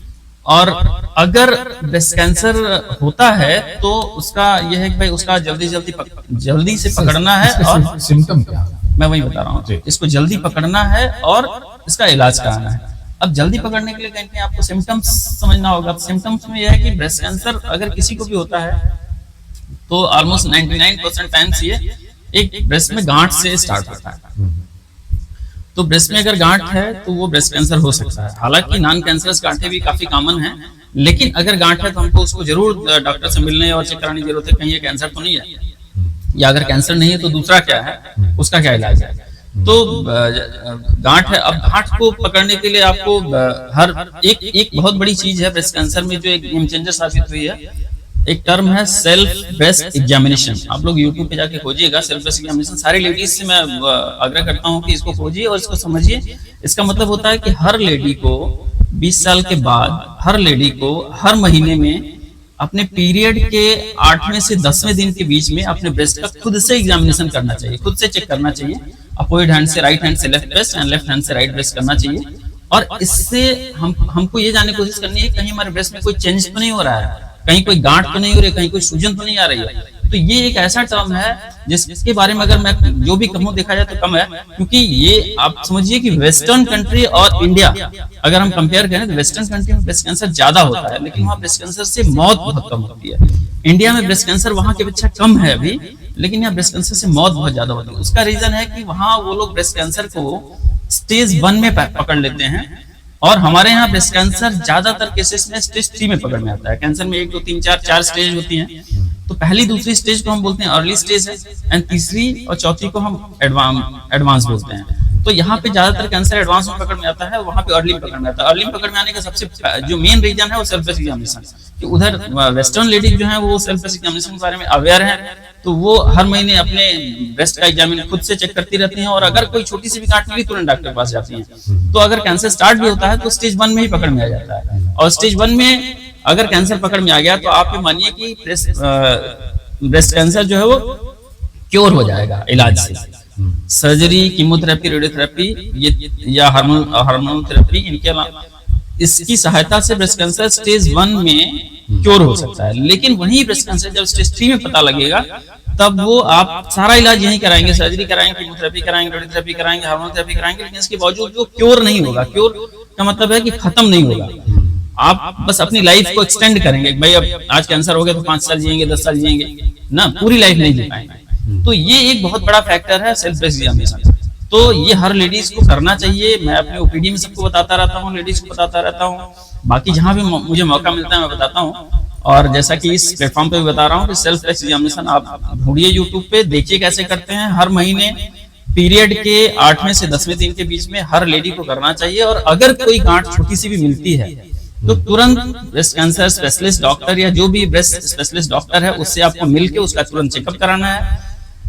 और अगर ब्रेस्ट कैंसर होता है तो उसका यह है कि भाई उसका जल्दी से पकड़ना है। और सिम्टम क्या? मैं वही बता रहा हूँ, इसको जल्दी पकड़ना है और इसका इलाज कराना है। अब जल्दी पकड़ने के लिए कहीं आपको सिम्टम्स समझना होगा। सिम्टम्स में यह है कि ब्रेस्ट कैंसर अगर किसी को भी होता है तो ऑलमोस्ट 99% टाइम्स ये एक ब्रेस्ट में गांठ से स्टार्ट होता है। तो ब्रेस्ट में अगर गांठ है तो वो ब्रेस्ट कैंसर हो सकता है। हालांकि नॉन कैंसरस गांठें भी काफी कॉमन है, लेकिन अगर गांठ है तो हमको उसको जरूर डॉक्टर से मिलने और चेक कराने की जरूरत है, कहीं ये कैंसर तो नहीं है, या अगर कैंसर नहीं है तो दूसरा क्या है, उसका क्या इलाज है। तो गांठ है, अब गांठ को पकड़ने के लिए आपको हर एक बहुत बड़ी चीज है ब्रेस्ट कैंसर में जो एक गेम चेंजर साबित हुई है, एक टर्म है सेल्फ ब्रेस्ट एग्जामिनेशन। आप लोग यूट्यूब पे जाके खोजिएगा सेल्फ ब्रेस्ट एग्जामिनेशन। सारी लेडीज से मैं आग्रह करता हूँ कि इसको खोजिए और इसको समझिए। इसका मतलब होता है कि हर लेडी को 20 साल के बाद हर लेडी को हर महीने में अपने पीरियड के 8वें से 10वें दिन के बीच में अपने ब्रेस्ट का खुद से एग्जामिनेशन करना चाहिए, खुद से चेक करना चाहिए। अपोजिट हैंड से राइट हैंड से left breast and left hand से राइट ब्रेस्ट करना चाहिए और इससे हमको ये जानने की कोशिश करनी है कहीं हमारे ब्रेस्ट में कोई चेंज तो नहीं हो रहा है, कहीं कोई गांठ तो नहीं हो रही, कहीं कोई सूजन तो नहीं आ रही है। तो ये एक ऐसा टर्म है जिसके बारे में अगर मैं जो भी कहूँ देखा जाए तो कम है, क्योंकि ये आप समझिए कि वेस्टर्न कंट्री और इंडिया अगर हम कंपेयर करें तो वेस्टर्न कंट्री में ब्रेस्ट कैंसर ज्यादा होता है, लेकिन वहाँ ब्रेस्ट कैंसर से मौत बहुत कम होती है। इंडिया में ब्रेस्ट कैंसर वहाँ की अपेक्षा कम है अभी, लेकिन यहाँ ब्रेस्ट कैंसर से मौत बहुत ज्यादा होती है। उसका रीजन है कि वहाँ वो लोग ब्रेस्ट कैंसर को स्टेज 1 में पकड़ लेते हैं, और हमारे यहाँ ब्रेस्ट कैंसर ज्यादातर केसेस में स्टेज 3 में पकड़ में आता है। कैंसर में 1 2 3 4 स्टेज होती हैं, तो पहली दूसरी स्टेज को हम बोलते हैं अर्ली स्टेज है, एंड तीसरी और चौथी को हम एडवांस बोलते हैं। तो यहाँ पे ज्यादातर कैंसर एडवांस में पकड़ में आता है, वहाँ पे अर्ली में पकड़ में आता है। अर्ली में पकड़ में आने का सबसे जो मेन रीजन है वो सेल्फ एग्जामिनेशन, कि उधर वेस्टर्न लेडीज जो है वो सेल्फ एग्जामिनेशन के बारे में अवेयर है, तो वो हर महीने अपने ब्रेस्ट का एग्जामिन खुद से चेक करती रहती हैं, और अगर कोई छोटी सी भी गांठ मिली तुरंत डॉक्टर के पास जाती हैं। तो अगर कैंसर स्टार्ट भी होता है तो स्टेज 1 में ही पकड़ में आ जाता है, और स्टेज 1 में अगर कैंसर पकड़ में आ गया तो आप ये मानिए कि ब्रेस्ट कैंसर जो है वो क्योर हो जाएगा इलाज से। सर्जरी, कीमोथेरेपी, रेडियोथेरेपी ये या हार्मोनल थेरेपी, इनके अलावा इसकी सहायता से ब्रेस्ट कैंसर स्टेज 1 में क्योर हो सकता है। लेकिन वही ब्रेस्ट कैंसर जब स्टेज 3 में पता लगेगा तब वो आप सारा इलाज यही कराएंगे, सर्जरी कराएंगे, कीमोथेरेपी कराएंगे, रेडियोथेरेपी कराएंगे, हार्मोनल थेरेपी कराएंगे, लेकिन इसके बावजूद वो क्योर नहीं होगा। क्योर का मतलब है कि खत्म नहीं होगा, आप बस अपनी लाइफ को एक्सटेंड करेंगे। भाई अब आज कैंसर हो गया तो 5 साल जिएंगे, 10 साल जिएंगे ना, पूरी लाइफ नहीं जी पाएंगे। तो ये एक बहुत बड़ा फैक्टर है सेल्फ ब्रेस्ट एग्जामिनेशन। तो ये हर लेडीज को करना चाहिए। मैं अपने ओपीडी में सबको बताता रहता हूँ, लेडीज को बताता रहता हूँ, बाकी जहां भी मुझे मौका मिलता है मैं बताता हूँ। और जैसा कि इस प्लेटफॉर्म पे भी बता रहा हूँ कि सेल्फ ब्रेस्ट एग्जामिनेशन आप ढूंढिए यूट्यूब पे, देखिए कैसे करते हैं। हर महीने पीरियड के 8वें से 10वें दिन के बीच में हर लेडी को करना चाहिए, और अगर कोई गांठ छोटी सी भी मिलती है तो तुरंत ब्रेस्ट कैंसर स्पेशलिस्ट डॉक्टर या जो भी ब्रेस्ट स्पेशलिस्ट डॉक्टर है उससे आपको मिलके उसका तुरंत चेकअप कराना है।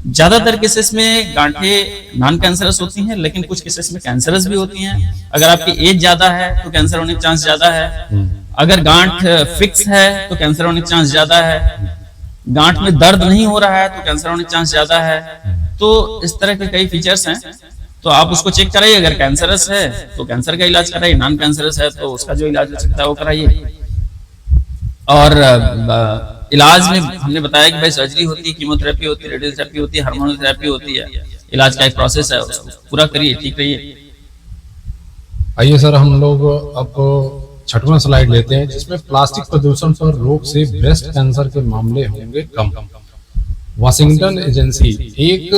ज्यादातर केसेस में गांठें नॉन कैंसरस होती हैं, लेकिन कुछ केसेस में कैंसरस भी होती हैं। अगर आपकी एज ज्यादा है तो कैंसर होने के चांस ज्यादा है, अगर गांठ फिक्स है तो कैंसर होने के चांस ज्यादा है, गांठ में दर्द नहीं हो रहा है तो कैंसर होने के चांस ज्यादा है। तो इस तरह के कई फीचर्स हैं, तो आप उसको चेक कराइए। अगर कैंसरस है तो कैंसर का इलाज कराइए, नॉन कैंसरस है तो उसका जो इलाज हो सकता है वो कराइए। और इलाज में हमने बताया कि भाई सर्जरी होती है, कीमोथेरेपी होती है, रेडियोथेरेपी होती है, हार्मोनल थेरेपी होती है। इलाज का एक प्रोसेस है, उसको पूरा करिए, ठीक रहिए। आइए सर, हम लोग अब 6वां स्लाइड लेते हैं, जिसमें प्लास्टिक प्रदूषण पर रोक से ब्रेस्ट कैंसर के मामले होंगे कम। वाशिंगटन एजेंसी एक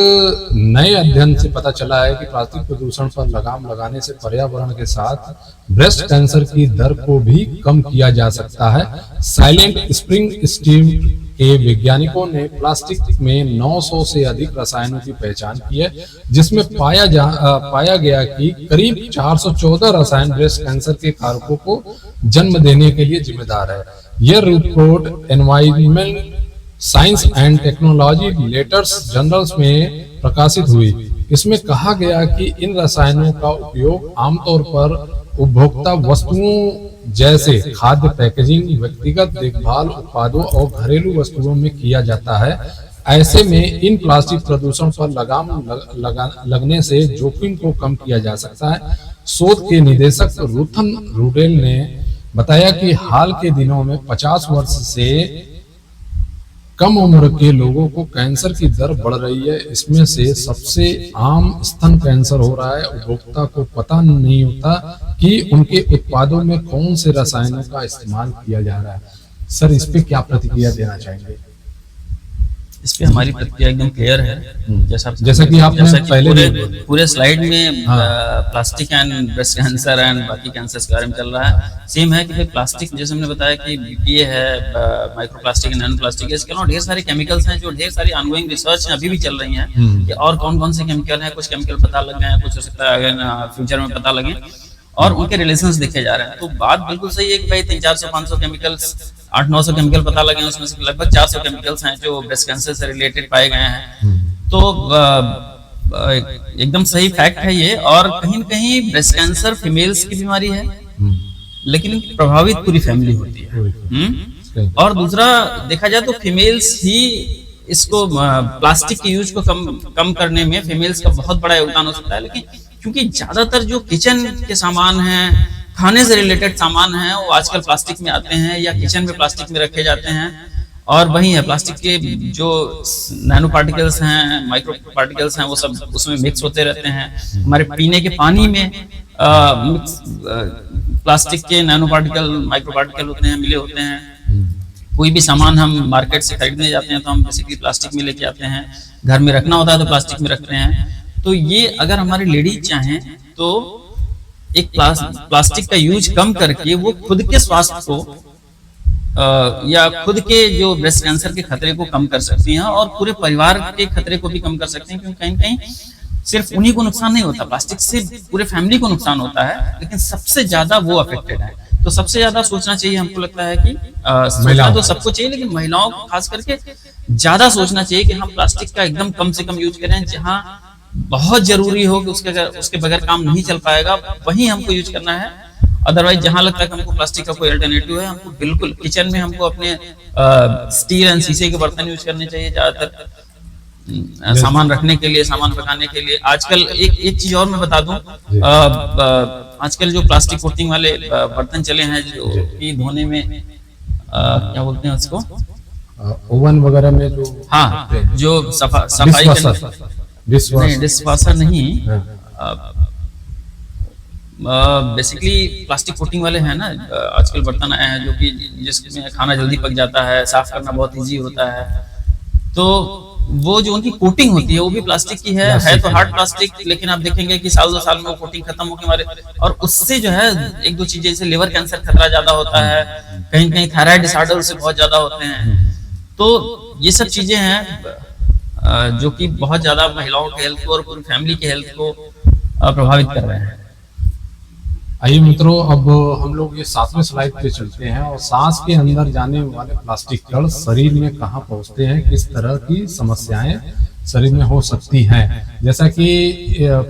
नए अध्ययन से पता चला है कि प्लास्टिक प्रदूषण पर लगाम लगाने से पर्यावरण के साथ ब्रेस्ट कैंसर की दर को भी कम किया जा सकता है। साइलेंट स्प्रिंग स्टीम के वैज्ञानिकों ने प्लास्टिक में 900 से अधिक रसायनों की पहचान की है, जिसमें पाया गया कि करीब 414 रसायन ब्रेस्ट कैंसर के कारकों को जन्म देने के लिए जिम्मेदार है। यह report environment science and technology letters journals में प्रकाशित हुई। इसमें कहा गया कि इन रसायनों का उपयोग आमतौर पर उपभोक्ता वस्तुओं जैसे खाद्य पैकेजिंग, व्यक्तिगत देखभाल उत्पादों और घरेलू वस्तुओं में किया जाता है। ऐसे में इन प्लास्टिक प्रदूषण पर लगाम लगने से जोखिम को कम किया जा सकता है। शोध के निदेशक रूथन रूडेल ने बताया कि हाल के दिनों में 50 वर्ष से कम उम्र के लोगों को कैंसर की दर बढ़ रही है। इसमें से सबसे आम स्तन कैंसर हो रहा है। उपभोक्ता को पता नहीं होता कि उनके उत्पादों में कौन से रसायनों का इस्तेमाल किया जा रहा है। सर, इस पे क्या प्रतिक्रिया देना चाहेंगे? इस पे हमारी प्रतिक्रिया एकदम क्लियर है। जैसा कि आपने पहले पूरे स्लाइड में plastic and breast cancer and बाकी कैंसर के बारे में चल रहा है। सेम है कि फिर प्लास्टिक, जैसे हमने बताया कि बीपीए है, माइक्रो प्लास्टिक, नैनो प्लास्टिक, इसके अलावा ढेर सारे केमिकल्स हैं जो ढेर सारी ऑनगोइंग रिसर्च अभी भी चल रही है कि और कौन कौन से केमिकल हैं। कुछ केमिकल पता लग गए हैं, कुछ हो सकता है फ्यूचर में पता लगे, और उनके रिलेशंस देखे जा रहे हैं। तो बात बिल्कुल सही है कि भाई 300-400-500 केमिकल्स, 800-900 केमिकल पता लगे, उसमें से लगभग 400 केमिकल्स हैं जो ब्रेस्ट कैंसर से रिलेटेड पाए गए हैं। तो एकदम सही फैक्ट है ये। और कहीं न कहीं ब्रेस्ट कैंसर फीमेल्स की बीमारी है, लेकिन प्रभावित पूरी फैमिली होती है। और दूसरा देखा जाए तो फीमेल्स ही इसको प्लास्टिक के यूज को कम करने में फीमेल्स का बहुत बड़ा योगदान हो सकता है। लेकिन क्योंकि ज्यादातर जो किचन के सामान हैं, खाने से रिलेटेड सामान हैं, वो आजकल प्लास्टिक में आते हैं या किचन में प्लास्टिक में रखे जाते हैं। और वही है, प्लास्टिक के जो नैनो पार्टिकल्स हैं, माइक्रो पार्टिकल्स हैं, वो सब उसमें मिक्स होते रहते हैं। हमारे पीने के पानी में प्लास्टिक के नैनो पार्टिकल, माइक्रो पार्टिकल होते हैं, मिले होते हैं। कोई भी सामान हम मार्केट से खरीदने जाते हैं तो हम बेसिकली प्लास्टिक में लेके आते हैं, घर में रखना होता है तो प्लास्टिक में रखते हैं। तो ये अगर हमारी लेडीज चाहें तो एक प्लास्टिक का यूज कम करके वो खुद के स्वास्थ्य को या खुद के जो ब्रेस्ट कैंसर के खतरे को कम कर सकती हैं और पूरे परिवार के खतरे को भी कम कर सकते हैं, क्योंकि कहीं कहीं सिर्फ उन्हीं को नुकसान नहीं होता, प्लास्टिक से पूरे फैमिली को नुकसान होता है, लेकिन सबसे ज्यादा वो अफेक्टेड है। तो सबसे ज्यादा सोचना चाहिए, हमको लगता है कि सोचना तो सबको चाहिए, लेकिन महिलाओं को खास करके ज्यादा सोचना चाहिए कि हम प्लास्टिक का एकदम कम से कम यूज करें। जहां बहुत जरूरी हो कि उसके बगैर काम नहीं चल पाएगा, वही हमको यूज करना है। अदरवाइज जहां लगता है कि हमको प्लास्टिक का कोई अल्टरनेटिव है, हमको बिल्कुल किचन में हमको अपने स्टील एंड शीशे के बर्तन यूज करने चाहिए ज्यादातर, सामान रखने के लिए, सामान पकाने के लिए। आजकल एक चीज और मैं बता दूं, आजकल जो प्लास्टिक कोटिंग वाले बर्तन चले हैं, जो कि धोने में क्या बोलते हैं उसको, ओवन वगैरह में जो, हाँ, जो सफाई डिशवाशर नहीं, बेसिकली प्लास्टिक कोटिंग वाले हैं ना, आजकल बर्तन आए हैं जो कि जिसमें खाना जल्दी पक जाता है, साफ करना बहुत इजी होता है। तो वो जो उनकी कोटिंग होती है वो भी प्लास्टिक की है तो हार्ड प्लास्टिक, लेकिन आप देखेंगे कि साल 2 साल में वो कोटिंग खत्म होकर हमारे, और उससे जो है एक दो चीजें, जैसे लिवर कैंसर खतरा ज्यादा होता है, कहीं कहीं थायराइड डिसऑर्डर से बहुत ज्यादा होते हैं। तो ये सब चीजें हैं जो कि बहुत ज्यादा महिलाओं के हेल्थ को और पूरी फैमिली के हेल्थ को प्रभावित कर रहे हैं। आइए मित्रों, अब हम लोग ये 7वें स्लाइड पे चलते हैं और सांस के अंदर जाने वाले प्लास्टिक कण शरीर में कहाँ पहुंचते हैं, किस तरह की समस्याएं शरीर में हो सकती हैं। जैसा कि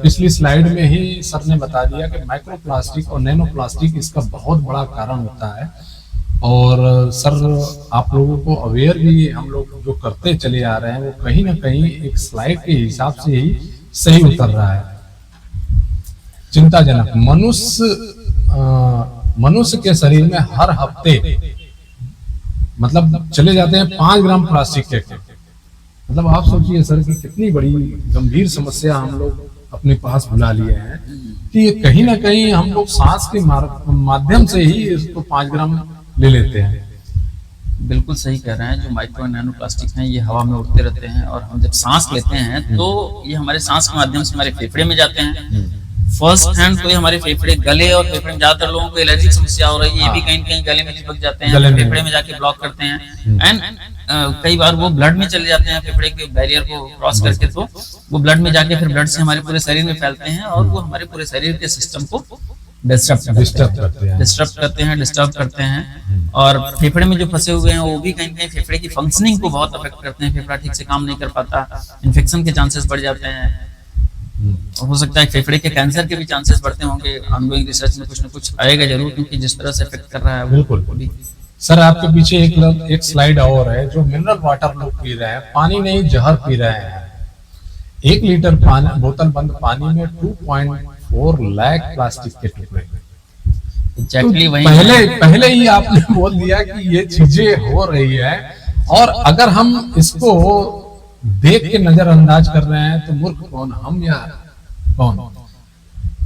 पिछली स्लाइड में ही सर ने बता दिया कि माइक्रो प्लास्टिक और नैनो प्लास्टिक इसका बहुत बड़ा कारण होता है। और सर आप लोगों को अवेयर भी हम लोग जो करते चले आ रहे हैं वो कहीं ना कहीं एक स्लाइड के हिसाब से ही सही उतर रहा है। चिंताजनक, मनुष्य के शरीर में हर हफ्ते मतलब चले जाते हैं 5 ग्राम प्लास्टिक के। मतलब आप सोचिए सर कि कितनी बड़ी गंभीर समस्या हम लोग अपने पास बुला लिए हैं कि कहीं ना कहीं हम लोग सांस के माध्यम से ही इसको 5 ग्राम ले लेते हैं। बिल्कुल सही कह रहे हैं, जो माइक्रो और नैनो प्लास्टिक हैं ये हवा में उड़ते रहते हैं, और हम जब सांस लेते हैं तो ये हमारे सांस के माध्यम से हमारे फेफड़े में जाते हैं। फर्स्ट हैंड तो ये हमारे फेफड़े, गले और फेफड़े में ज्यादातर लोगों को एलर्जी समस्या हो रही है, ये भी कहीं कहीं गले में चिपक जाते हैं, फेफड़े में जाके ब्लॉक करते हैं, एंड कई बार वो ब्लड में चले जाते हैं, फेफड़े के बैरियर को क्रॉस करके, तो वो ब्लड में जाके फिर ब्लड से हमारे पूरे शरीर में फैलते हैं और वो हमारे पूरे शरीर के सिस्टम को डिस्टर्ब करते हैं। और फेफड़े में जो फंसे हुए हैं वो भी कहीं कहीं फेफड़े की फंक्शनिंग को बहुत अफेक्ट करते हैं, फेफड़ा ठीक से काम नहीं कर पाता, इन्फेक्शन के चांसेस बढ़ जाते हैं, हो सकता है फेफड़े के कैंसर के भी चांसेस बढ़ते होंगे। ऑनगोइंग रिसर्च में कुछ ना कुछ आएगा जरूर, क्योंकि जिस तरह से अफेक्ट कर रहा है। बिल्कुल सर, आपके पीछे एक स्लाइड और है जो मिनरल वाटर लोग पी रहे हैं, पानी नहीं जहर पी रहे हैं। 1 लीटर पानी, बोतल बंद पानी में 2.4 लाख प्लास्टिक के टुकड़े। एग्जैक्टली वही पहले ही आपने बोल दिया कि ये चीजें हो रही है, और अगर हम इसको देख के नजरअंदाज कर रहे हैं तो मूर्ख कौन, हम या कौन?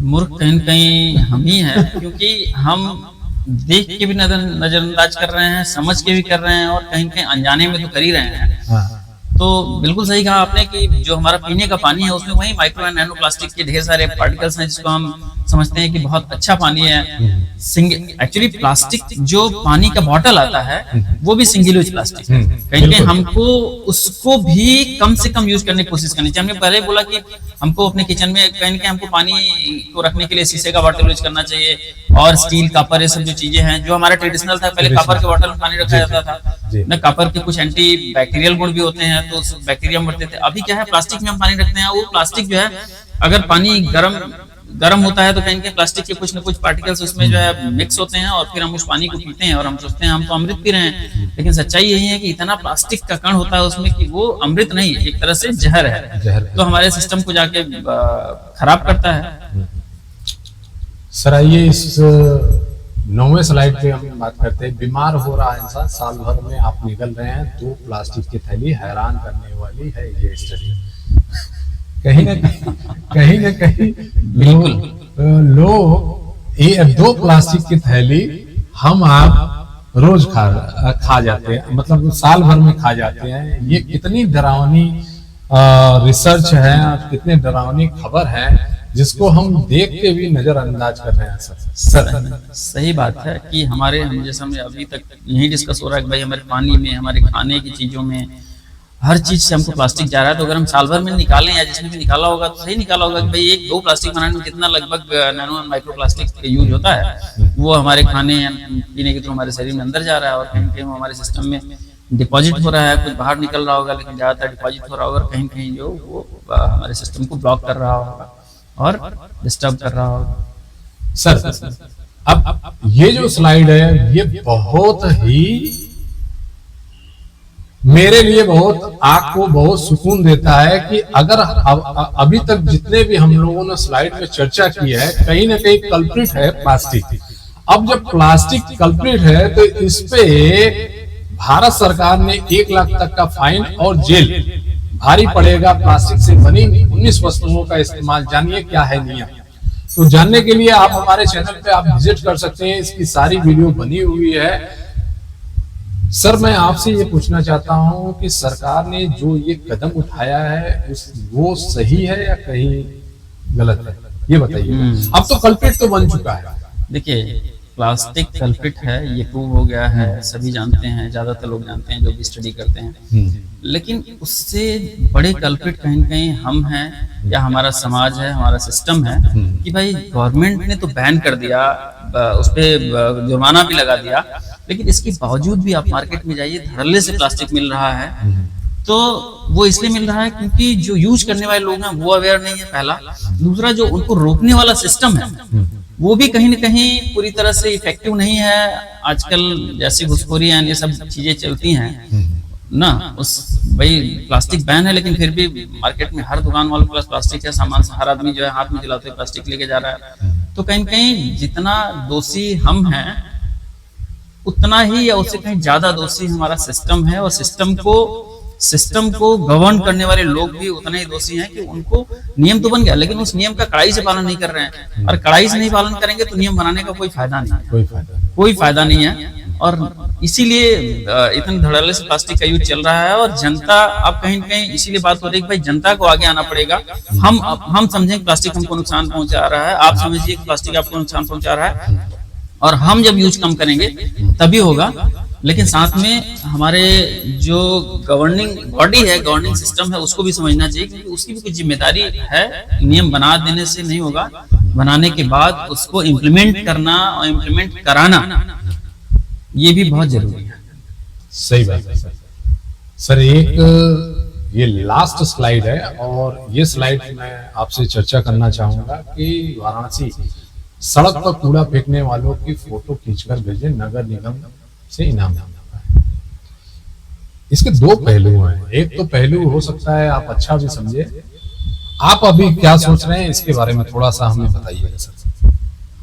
मूर्ख कहीं कहीं हम ही हैं, क्योंकि हम देख के भी नजरअंदाज कर रहे हैं, समझ के भी कर रहे हैं, और कहीं कहीं अनजाने में तो कर ही रहे हैं। हाँ। तो बिल्कुल सही कहा आपने कि जो हमारा पीने का पानी है उसमें वही माइक्रो एंड नैनो प्लास्टिक के ढेर सारे पार्टिकल्स हैं, जिसको हम समझते हैं कि बहुत अच्छा पानी है। एक्चुअली प्लास्टिक जो पानी का बॉटल आता है वो भी सिंगल यूज प्लास्टिक है। कहीं कहीं हमको उसको भी कम से कम यूज करने की कोशिश करनी चाहिए। हमने पहले बोला कि हमको अपने किचन में कहीं कहीं हमको पानी को रखने के लिए शीशे का बॉटल यूज करना चाहिए, और स्टील, कॉपर, ये सब जो चीजें हैं जो हमारा ट्रेडिशनल था, पहले कॉपर के बॉटल में पानी रखा जाता था ना। कॉपर के कुछ एंटी बैक्टीरियल गुण भी होते हैं, तो बैक्टीरिया मरते थे। अभी क्या है, प्लास्टिक में हम पानी रखते हैं, वो प्लास्टिक जो है अगर पानी गर्म गर्म होता है तो कहीं कहीं प्लास्टिक के कुछ न कुछ पार्टिकल्स उसमें जो है मिक्स होते हैं और फिर हम उस पानी को पीते हैं और हम सोचते हैं हम तो अमृत पी रहे हैं, लेकिन सच्चाई यही है कि इतना प्लास्टिक का कण होता है उसमें कि वो अमृत नहीं, एक तरह से जहर है, तो हमारे सिस्टम को जाके खराब करता है। सर आइए इस 9वें स्लाइड पे हम बात करते हैं। बीमार हो रहा इंसान, साल भर में आप निकल रहे हैं 2 प्लास्टिक की थैली। हैरान करने वाली है ये स्टडी। कहीं ना कहीं लोग ये 2 प्लास्टिक की थैली हम आप रोज खा जाते हैं, मतलब साल भर में खा जाते हैं। ये कितनी डरावनी रिसर्च है, कितनी डरावनी खबर है जिसको हम देख के भी नजरअंदाज कर रहे हैं। सर सही बात है कि हम जैसे हमने अभी तक यही डिस्कस हो रहा है कि भाई हमारे पानी में, हमारे खाने की चीजों में, हर चीज से हमको प्लास्टिक जा रहा है। तो अगर हम साल भर में निकालें या जिसने भी निकाला होगा तो सही निकाला होगा कि भाई 1-2 प्लास्टिक बनाने में कितना लगभग नैनो माइक्रो प्लास्टिक यूज होता है, वो हमारे खाने पीने के थ्रू हमारे शरीर में अंदर जा रहा है और कहीं कहीं वो हमारे सिस्टम में डिपॉजिट हो रहा है। कुछ बाहर निकल रहा होगा लेकिन ज्यादातर डिपॉजिट हो रहा होगा, कहीं कहीं जो वो हमारे सिस्टम को ब्लॉक कर रहा होगा और डिस्टर्ब कर रहा होगा। सर अब ये जो स्लाइड है ये बहुत ही मेरे लिए बहुत आंख को बहुत सुकून देता है कि अगर अभी तक जितने भी हम लोगों ने स्लाइड में चर्चा की है, कहीं ना कहीं कल्प्रिट है प्लास्टिक। अब जब प्लास्टिक कल्प्रिट है तो इस पे भारत सरकार ने 1 लाख तक का फाइन और जेल भारी पड़ेगा। प्लास्टिक से बनी 19 वस्तुओं का इस्तेमाल, जानिए क्या है नियम। तो जानने के लिए आप हमारे चैनल पे आप विजिट कर सकते हैं, इसकी सारी वीडियो बनी हुई है। सर मैं आपसे ये पूछना चाहता हूं कि सरकार ने जो ये कदम उठाया है वो सही है या कहीं गलत है, ये बताइए। अब तो कल्प्रिट तो बन चुका है। देखिए प्लास्टिक कल्प्रिट है, ये प्रूव हो गया है, सभी जानते हैं, ज्यादातर लोग जानते हैं जो भी स्टडी करते हैं। लेकिन उससे बड़े कल्प्रिट कहीं न कहीं हम हैं या हमारा समाज है, हमारा सिस्टम है कि भाई गवर्नमेंट ने तो बैन कर दिया, उस पर जुर्माना भी लगा दिया, लेकिन इसके बावजूद भी आप मार्केट में जाइए धड़ल्ले से प्लास्टिक मिल रहा है। तो वो इसलिए मिल रहा है क्योंकि जो यूज करने वाले लोग हैं वो अवेयर नहीं है, पहला। दूसरा, जो उनको रोकने वाला सिस्टम है वो भी कहीं न कहीं पूरी तरह से इफेक्टिव नहीं है। आजकल जैसी घुसखोरी है ये सब चीजें चलती हैं ना, उस भाई प्लास्टिक बैन है लेकिन फिर भी मार्केट में हर दुकान वालों के पास प्लास्टिक है, सामान हर आदमी जो है हाथ में दिलाते हुए प्लास्टिक लेके जा रहा है। तो कहीं कहीं जितना दोषी हम हैं उतना ही या उससे कहीं ज्यादा दोषी हमारा सिस्टम है, और सिस्टम को गवर्न करने वाले लोग भी उतने ही दोषी हैं कि उनको नियम तो बन गया लेकिन उस नियम का कड़ाई से पालन नहीं कर रहे हैं, और कड़ाई से नहीं पालन करेंगे तो नियम बनाने का कोई फायदा नहीं है, कोई फायदा नहीं है। और इसीलिए इतने धड़ल्ले से प्लास्टिक का यूज चल रहा है। और जनता अब कहीं न कहीं इसीलिए बात हो रही है कि भाई जनता को आगे आना पड़ेगा। हम समझें कि प्लास्टिक हमको नुकसान पहुंचा रहा है, आप समझिए कि प्लास्टिक आपको नुकसान पहुंचा रहा है, और हम जब यूज कम करेंगे तभी होगा। लेकिन साथ में हमारे जो गवर्निंग बॉडी है, गवर्निंग सिस्टम है, उसको भी समझना चाहिए क्योंकि उसकी भी कुछ जिम्मेदारी है। नियम बना देने से नहीं होगा, बनाने के बाद उसको इम्प्लीमेंट करना और इम्प्लीमेंट कराना ये भी बहुत जरूरी है। सही बात है सर। एक ये लास्ट स्लाइड है और ये स्लाइड मैं आपसे चर्चा करना चाहूंगा कि वाराणसी सड़क पर कूड़ा फेंकने वालों की फोटो खींचकर भेजे, नगर निगम से इनाम मिलता है। इसके 2 पहलू हैं। एक तो पहलू हो सकता है आप अच्छा भी समझे, आप अभी क्या सोच रहे हैं इसके बारे में थोड़ा सा हमें बताइएगा सर,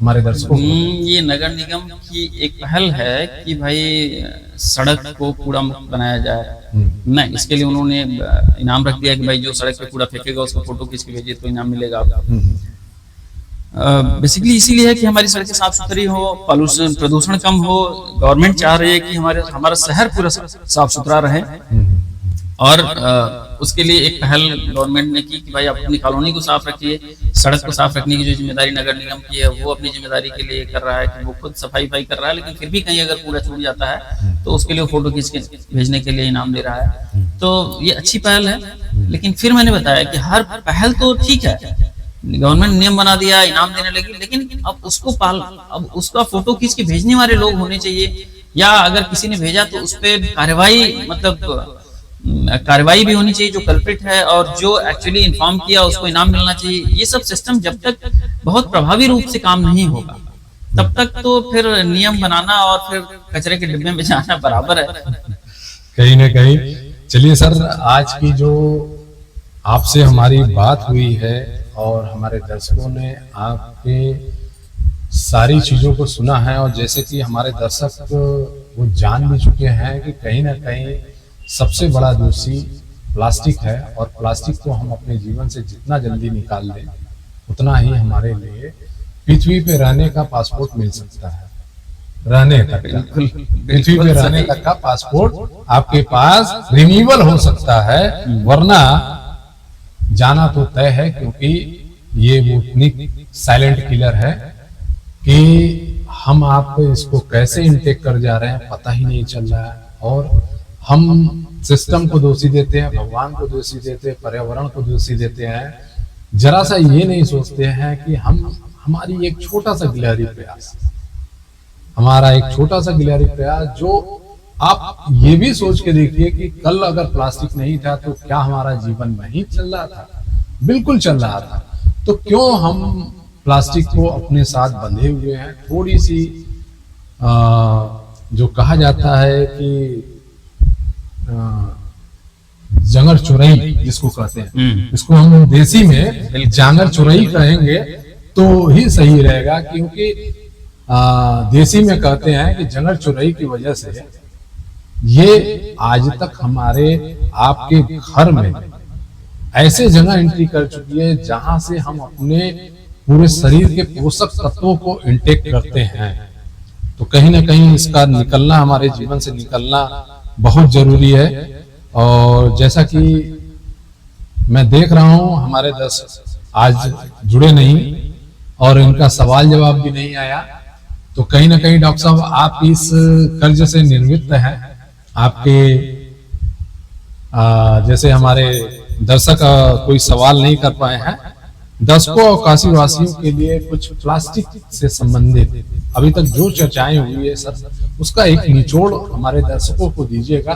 हमारे दर्शकों। ये नगर निगम की एक पहल है कि भाई सड़क को कूड़ा मुक्त बनाया जाए। नहीं, इसके लिए उन्होंने इनाम रख दिया कि भाई जो सड़क पे कूड़ा फेंकेगा उसको फोटो खींच के भेजिए तो इनाम मिलेगा आपको। बेसिकली इसीलिए है कि हमारी सड़कें साफ सुथरी हो, प्रदूषण कम हो। गवर्नमेंट चाह रही है कि हमारा शहर पूरा साफ सुथरा रहे, और उसके लिए एक पहल गवर्नमेंट ने की कि भाई आप अपनी कॉलोनी को साफ रखिए। सड़क को साफ रखने की जो जिम्मेदारी नगर निगम की है वो अपनी जिम्मेदारी के लिए कर रहा है कि वो खुद सफाई कर रहा है, लेकिन फिर भी कहीं अगर कूड़ा छूट जाता है तो उसके लिए फोटो खींच के भेजने के लिए इनाम दे रहा है। तो ये अच्छी पहल है। लेकिन फिर मैंने बताया कि हर पहल तो ठीक है, गवर्नमेंट नियम बना दिया, इनाम देने लगी, लेकिन अब उसका फोटो खींच के भेजने वाले लोग होने चाहिए, या अगर किसी ने भेजा तो उस पर कार्रवाई भी होनी चाहिए जो कल्प्रिट है, और जो एक्चुअली इन्फॉर्म किया उसको इनाम मिलना चाहिए। ये सब सिस्टम जब तक बहुत प्रभावी रूप से काम नहीं होगा, तब तक तो फिर नियम बनाना और फिर कचरे के डिब्बे में जाना बराबर है। कहीं ना कहीं। चलिए सर, आज की जो आपसे हमारी बात हुई है और हमारे दर्शकों ने आपके सारी चीजों को सुना है, और जैसे कि हमारे दर्शक वो जान भी चुके हैं कि कहीं ना कहीं सबसे बड़ा दोषी प्लास्टिक है, और प्लास्टिक को हम अपने जीवन से जितना जल्दी निकाल दें उतना ही हमारे लिए पृथ्वी पे रहने का पासपोर्ट मिल सकता है। रहने तक का, पृथ्वी पे रहने तक का पासपोर्ट आपके पास रिन्यूअल हो सकता है, वरना जाना तो तय है, क्योंकि ये वो इतनी साइलेंट किलर है कि हम आप इसको कैसे इनटेक कर जा रहे हैं पता ही नहीं चल रहा है, और हम सिस्टम को दोषी देते हैं, भगवान को दोषी देते हैं, पर्यावरण को दोषी देते हैं। जरा सा ये नहीं सोचते हैं कि हमारी एक छोटा सा गिलहरी प्रयास, हमारा एक छोटा सा गिलहरी प्रयास, जो आप ये भी सोच के देखिए कि कल अगर प्लास्टिक नहीं था तो क्या हमारा जीवन नहीं चल रहा था? बिल्कुल चल रहा था। तो क्यों हम प्लास्टिक को अपने साथ बंधे हुए हैं? थोड़ी सी जो कहा जाता है कि जंगर चुरई जिसको कहते हैं, इसको हम देसी में जांगर चुरई कहेंगे तो ही सही रहेगा, क्योंकि देसी में कहते हैं कि जंगर चुरई की वजह से ये आज तक हमारे आपके घर में ऐसे जगह एंट्री कर चुकी है जहां से हम अपने पूरे शरीर के पोषक तत्वों को इंटेक करते हैं। तो कहीं ना कहीं इसका निकलना, हमारे जीवन से निकलना बहुत जरूरी है। और जैसा कि मैं देख रहा हूं हमारे दर्शक आज जुड़े नहीं और इनका सवाल जवाब भी नहीं आया, तो कहीं ना कहीं डॉक्टर साहब आप इस कर्ज से निर्वृत्त हैं। आपके जैसे हमारे दर्शक कोई सवाल नहीं कर पाए हैं, दर्शकों और काशी वासियों के लिए कुछ प्लास्टिक से संबंधित अभी तक जो चर्चाएं हुई है सर, उसका एक निचोड़ हमारे दर्शकों को दीजिएगा,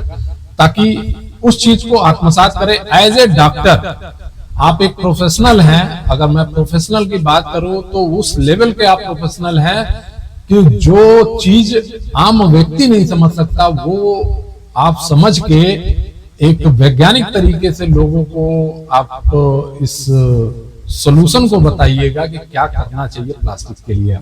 ताकि उस चीज को आत्मसात करें। एज ए डॉक्टर आप एक प्रोफेशनल हैं, अगर मैं प्रोफेशनल की बात करूं तो उस लेवल के आप प्रोफेशनल हैं कि जो चीज आम व्यक्ति नहीं समझ सकता वो आप समझ के एक वैज्ञानिक तरीके से लोगों को आप इस सॉल्यूशन को बताइएगा कि क्या करना चाहिए प्लास्टिक के लिए।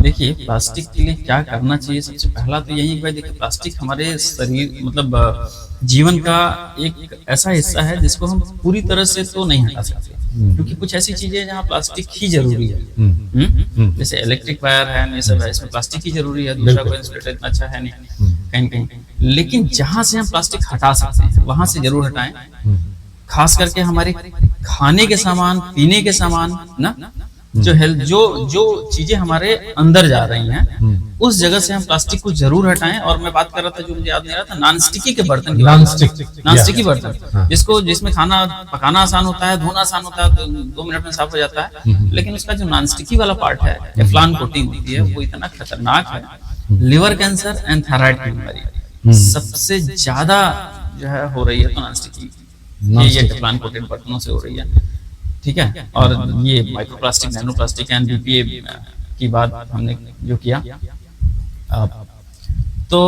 देखिए, प्लास्टिक के लिए क्या करना चाहिए, सबसे पहला तो यही है। देखिए, प्लास्टिक हमारे शरीर मतलब जीवन का एक ऐसा हिस्सा है जिसको हम पूरी तरह से तो नहीं हटा सकते, क्योंकि कुछ ऐसी चीजें जहाँ प्लास्टिक ही जरूरी है। जैसे इलेक्ट्रिक वायर है, ये सब है, इसमें प्लास्टिक ही जरूरी है, दूसरा कोई इंसुलेटर इतना अच्छा है नहीं कहीं कहीं। लेकिन जहां से हम प्लास्टिक हटा सकते हैं वहां से जरूर हटाएं। खास करके हमारे खाने के सामान, पीने के सामान ना, जो हेल्थ जो चीजें हमारे अंदर जा रही हैं उस जगह से हम प्लास्टिक को जरूर हटाएं। और मैं बात कर रहा था, जो मुझे याद नहीं रहा था, नॉन स्टिकी के बर्तन की, नॉन स्टिकी बर्तन जिसमें खाना पकाना आसान होता है, धोना आसान होता है, 2 मिनट में साफ हो जाता है। लेकिन उसका जो नॉन स्टिकी वाला पार्ट है, टेफ्लॉन कोटिंग होती है, वो इतना खतरनाक है। लिवर कैंसर एंड थायराइड की बीमारी सबसे ज्यादा जो है हो रही है तो नॉन स्टिकी, ये टेफ्लॉन कोटेड बर्तनों से हो रही है। ठीक है, और ये microplastic, nano plastic and BPA की बात हमने जो किया, तो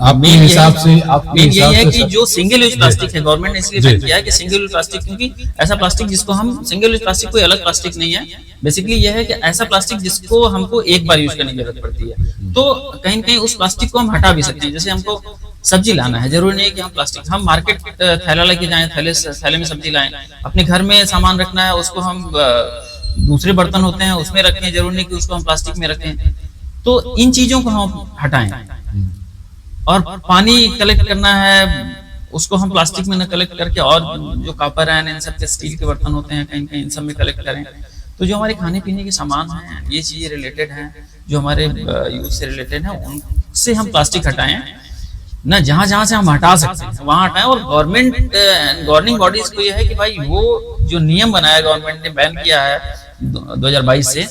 आपके हिसाब से यही है कि जो सिंगल यूज प्लास्टिक है, गवर्नमेंट ने इसलिए बैन किया है कि सिंगल यूज प्लास्टिक, क्योंकि ऐसा प्लास्टिक जिसको हम सिंगल यूज प्लास्टिक कोई अलग प्लास्टिक नहीं है, बेसिकली यह है कि ऐसा प्लास्टिक जिसको हमको एक बार यूज करने की जरूरत पड़ती है। तो कहीं न कहीं उस प्लास्टिक को हम हटा भी सकते हैं। जैसे हमको सब्जी लाना है, जरूरी नहीं है कि हम प्लास्टिक, हम मार्केट थैला लेके जाएं, थैले में सब्जी लाएं, अपने घर में सामान रखना है उसको हम दूसरे बर्तन होते हैं उसमें रखें, जरूरी नहीं कि उसको हम प्लास्टिक में रखें। तो इन चीजों को हम हटाएं। और पानी कलेक्ट करना है उसको हम प्लास्टिक में न कलेक्ट करके, और जो कॉपर है, इन सब के स्टील के बर्तन होते हैं कहीं कहीं, इन सब में कलेक्ट करें। तो जो हमारे खाने पीने के सामान हैं, ये चीजें रिलेटेड हैं, जो हमारे यूज से रिलेटेड है, उनसे हम प्लास्टिक हटाएं ना। जहां जहां से हम हटा सकते हैं वहां हटाएं। और गवर्निंग बॉडीज को यह है कि भाई वो जो नियम बनाया गवर्नमेंट ने, बैन किया है 2022 से,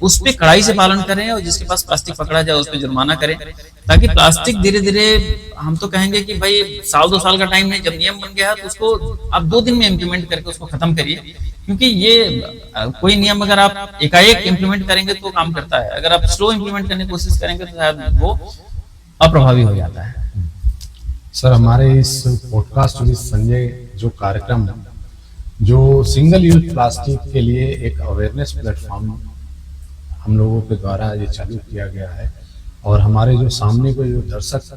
उस पे कड़ाई से पालन करें, और जिसके पास प्लास्टिक पकड़ा जाए उस पे जुर्माना करें, ताकि प्लास्टिक धीरे धीरे, हम तो कहेंगे कि भाई 1-2 साल का टाइम नहीं, जब नियम बन गया है तो उसको आप 2 दिन में इम्प्लीमेंट करके उसको खत्म करिए। क्योंकि ये कोई नियम अगर आप एकाएक इम्प्लीमेंट करेंगे तो काम करता है, अगर आप स्लो इम्प्लीमेंट करने की कोशिश करेंगे तो शायद वो अप्रभावी हो जाता है। सर, हमारे इस पॉडकास्ट विद संजय जो कार्यक्रम, जो सिंगल यूज प्लास्टिक के लिए एक अवेयरनेस प्लेटफॉर्म हम लोगों के द्वारा ये चालू किया गया है, और हमारे जो सामने को जो दर्शक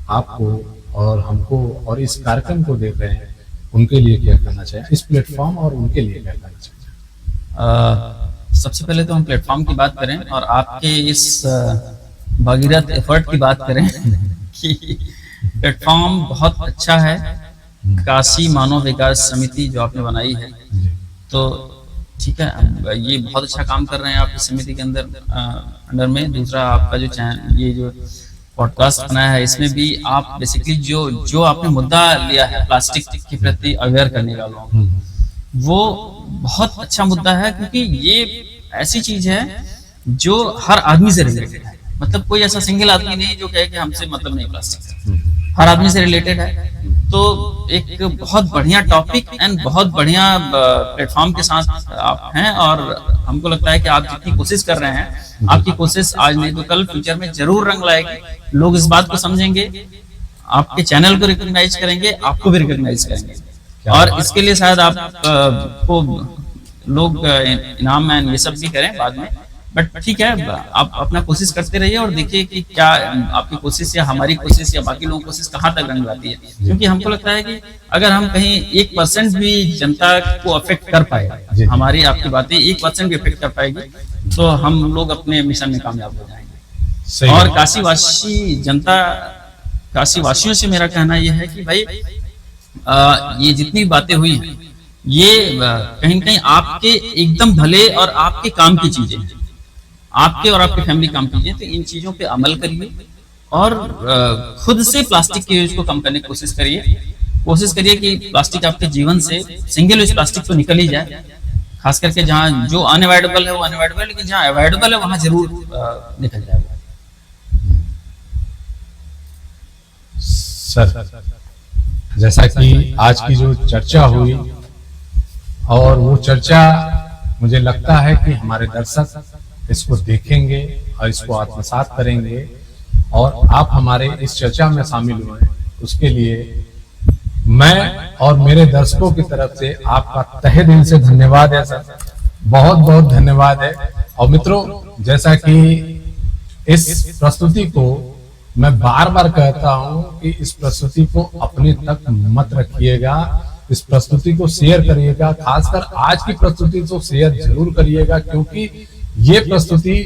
आपको और हमको और इस कार्यक्रम को देख रहे हैं, उनके लिए क्या कहना चाहिए, इस प्लेटफॉर्म और उनके लिए क्या कहना चाहिए? सबसे पहले तो हम प्लेटफॉर्म की बात करें और आपके इस भगीरथ एफर्ट की बात करें कि प्लेटफॉर्म बहुत अच्छा है, काशी मानव विकास समिति जो आपने बनाई है, तो ठीक है, ये बहुत अच्छा काम कर रहे हैं आप इस समिति के अंडर में। दूसरा, आपका जो चैनल, ये जो पॉडकास्ट बनाया है, इसमें भी आप बेसिकली जो आपने मुद्दा लिया है प्लास्टिक के प्रति अवेयर करने का लोगों को, वो बहुत अच्छा मुद्दा है, क्योंकि ये ऐसी चीज है जो हर आदमी से रिलेटेड है। मतलब कोई ऐसा सिंगल आदमी नहीं जो कहे कि हमसे मतलब नहीं प्लास्टिक से, हर आदमी से रिलेटेड है। तो एक बहुत बढ़िया टॉपिक एंड बहुत बढ़िया प्लेटफॉर्म के साथ आप हैं, और हमको लगता है कि आप जितनी कोशिश कर रहे हैं, आपकी कोशिश आज नहीं तो कल फ्यूचर में जरूर रंग लाएगी। लोग इस बात को समझेंगे, आपके चैनल को रिकॉग्नाइज करेंगे, आपको भी रिकॉग्नाइज करेंगे, और इसके लिए शायद आपको लोग इनाम एंड ये सब भी करें बाद में। बट ठीक है, आप अपना कोशिश करते रहिए और देखिए कि क्या आपकी कोशिश या हमारी कोशिश या बाकी लोगों की कोशिश कहाँ तक रंग लाती है। क्योंकि हमको लगता है कि अगर हम कहीं 1% भी जनता को अफेक्ट कर पाए, हमारी आपकी बातें 1% भी अफेक्ट कर पाएगी, तो हम लोग अपने मिशन में कामयाब हो जाएंगे। और काशीवासी जनता, काशीवासियों से मेरा कहना यह है कि भाई ये जितनी बातें हुई हैं, ये कहीं न कहीं आपके एकदम भले और आपके काम की चीजें हैं, आपके और आपके फैमिली काम कीजिए। तो इन चीजों पे अमल करिए और खुद से प्लास्टिक के यूज को कम करने की कोशिश करिए। कोशिश करिए कि प्लास्टिक आपके जीवन से, सिंगल यूज प्लास्टिक तो निकल ही जाए, खास करके जहाँ जो अनअवॉइडेबल है वो अनअवॉइडेबल है, लेकिन जहाँ अवॉइडेबल है वहां जरूर निकल जाएगा। सर, जैसा कि आज की जो चर्चा हुई, और वो चर्चा मुझे लगता है कि हमारे दर्शक इसको देखेंगे और इसको आत्मसात करेंगे, और आप हमारे इस चर्चा में शामिल हुए, उसके लिए मैं और मेरे दर्शकों की तरफ से आपका तहे दिल से धन्यवाद है सर, बहुत बहुत धन्यवाद है। और मित्रों, जैसा कि इस प्रस्तुति को मैं बार बार कहता हूं कि इस प्रस्तुति को अपने तक मत रखिएगा, इस प्रस्तुति को शेयर करिएगा, खासकर आज की प्रस्तुति को शेयर जरूर करिएगा, क्योंकि ये प्रस्तुति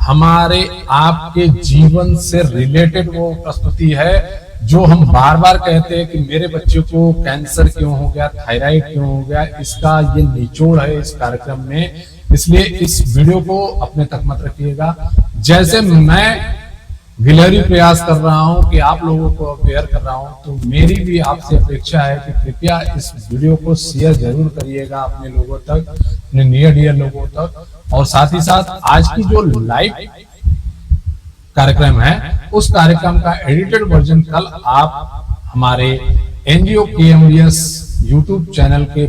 हमारे आपके जीवन से रिलेटेड वो प्रस्तुति है जो हम बार बार कहते हैं कि मेरे बच्चे को कैंसर क्यों हो गया, थायराइड क्यों हो गया, इसका ये निचोड़ है इस कार्यक्रम में। इसलिए इस वीडियो को अपने तक मत रखिएगा। जैसे मैं गिलहरी प्रयास कर रहा हूं कि आप लोगों को अवेयर कर रहा हूं, तो मेरी भी आपसे अपेक्षा है कि कृपया इस वीडियो को शेयर जरूर करिएगा अपने लोगों तक, अपने नियर डियर लोगों तक। और साथ ही साथ आज की जो लाइव कार्यक्रम है, उस कार्यक्रम का एडिटेड वर्जन कल आप हमारे एनजीओ केएमवीएस यूट्यूब चैनल पे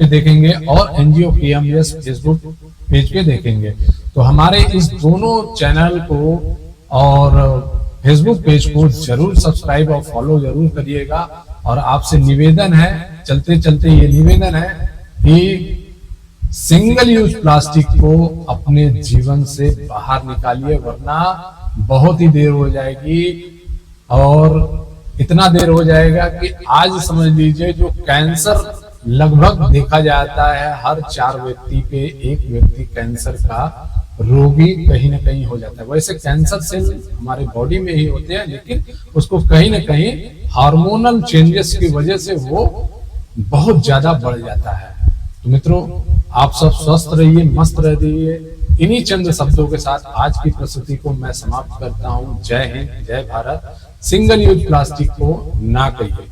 देखेंगे और एनजीओ केएमवीएस फेसबुक पेज पे देखेंगे। तो हमारे इस दोनों चैनल को और फेसबुक पेज को जरूर सब्सक्राइब और फॉलो जरूर करिएगा। और आपसे निवेदन है, चलते चलते ये निवेदन है कि सिंगल यूज प्लास्टिक को अपने जीवन से बाहर निकालिए, वरना बहुत ही देर हो जाएगी। और इतना देर हो जाएगा कि आज समझ लीजिए जो कैंसर लगभग देखा जाता है, हर 4 व्यक्ति पे 1 व्यक्ति कैंसर का रोगी कहीं ना कहीं हो जाता है। वैसे कैंसर सेल हमारे बॉडी में ही होते हैं, लेकिन उसको कहीं ना कहीं हार्मोनल चेंजेस की वजह से वो बहुत ज्यादा बढ़ जाता है। तो मित्रों, आप सब स्वस्थ रहिए, मस्त रहिए। इन्हीं चंद शब्दों के साथ आज की प्रस्तुति को मैं समाप्त करता हूं। जय हिंद, जय भारत। सिंगल यूज प्लास्टिक को ना कहिए।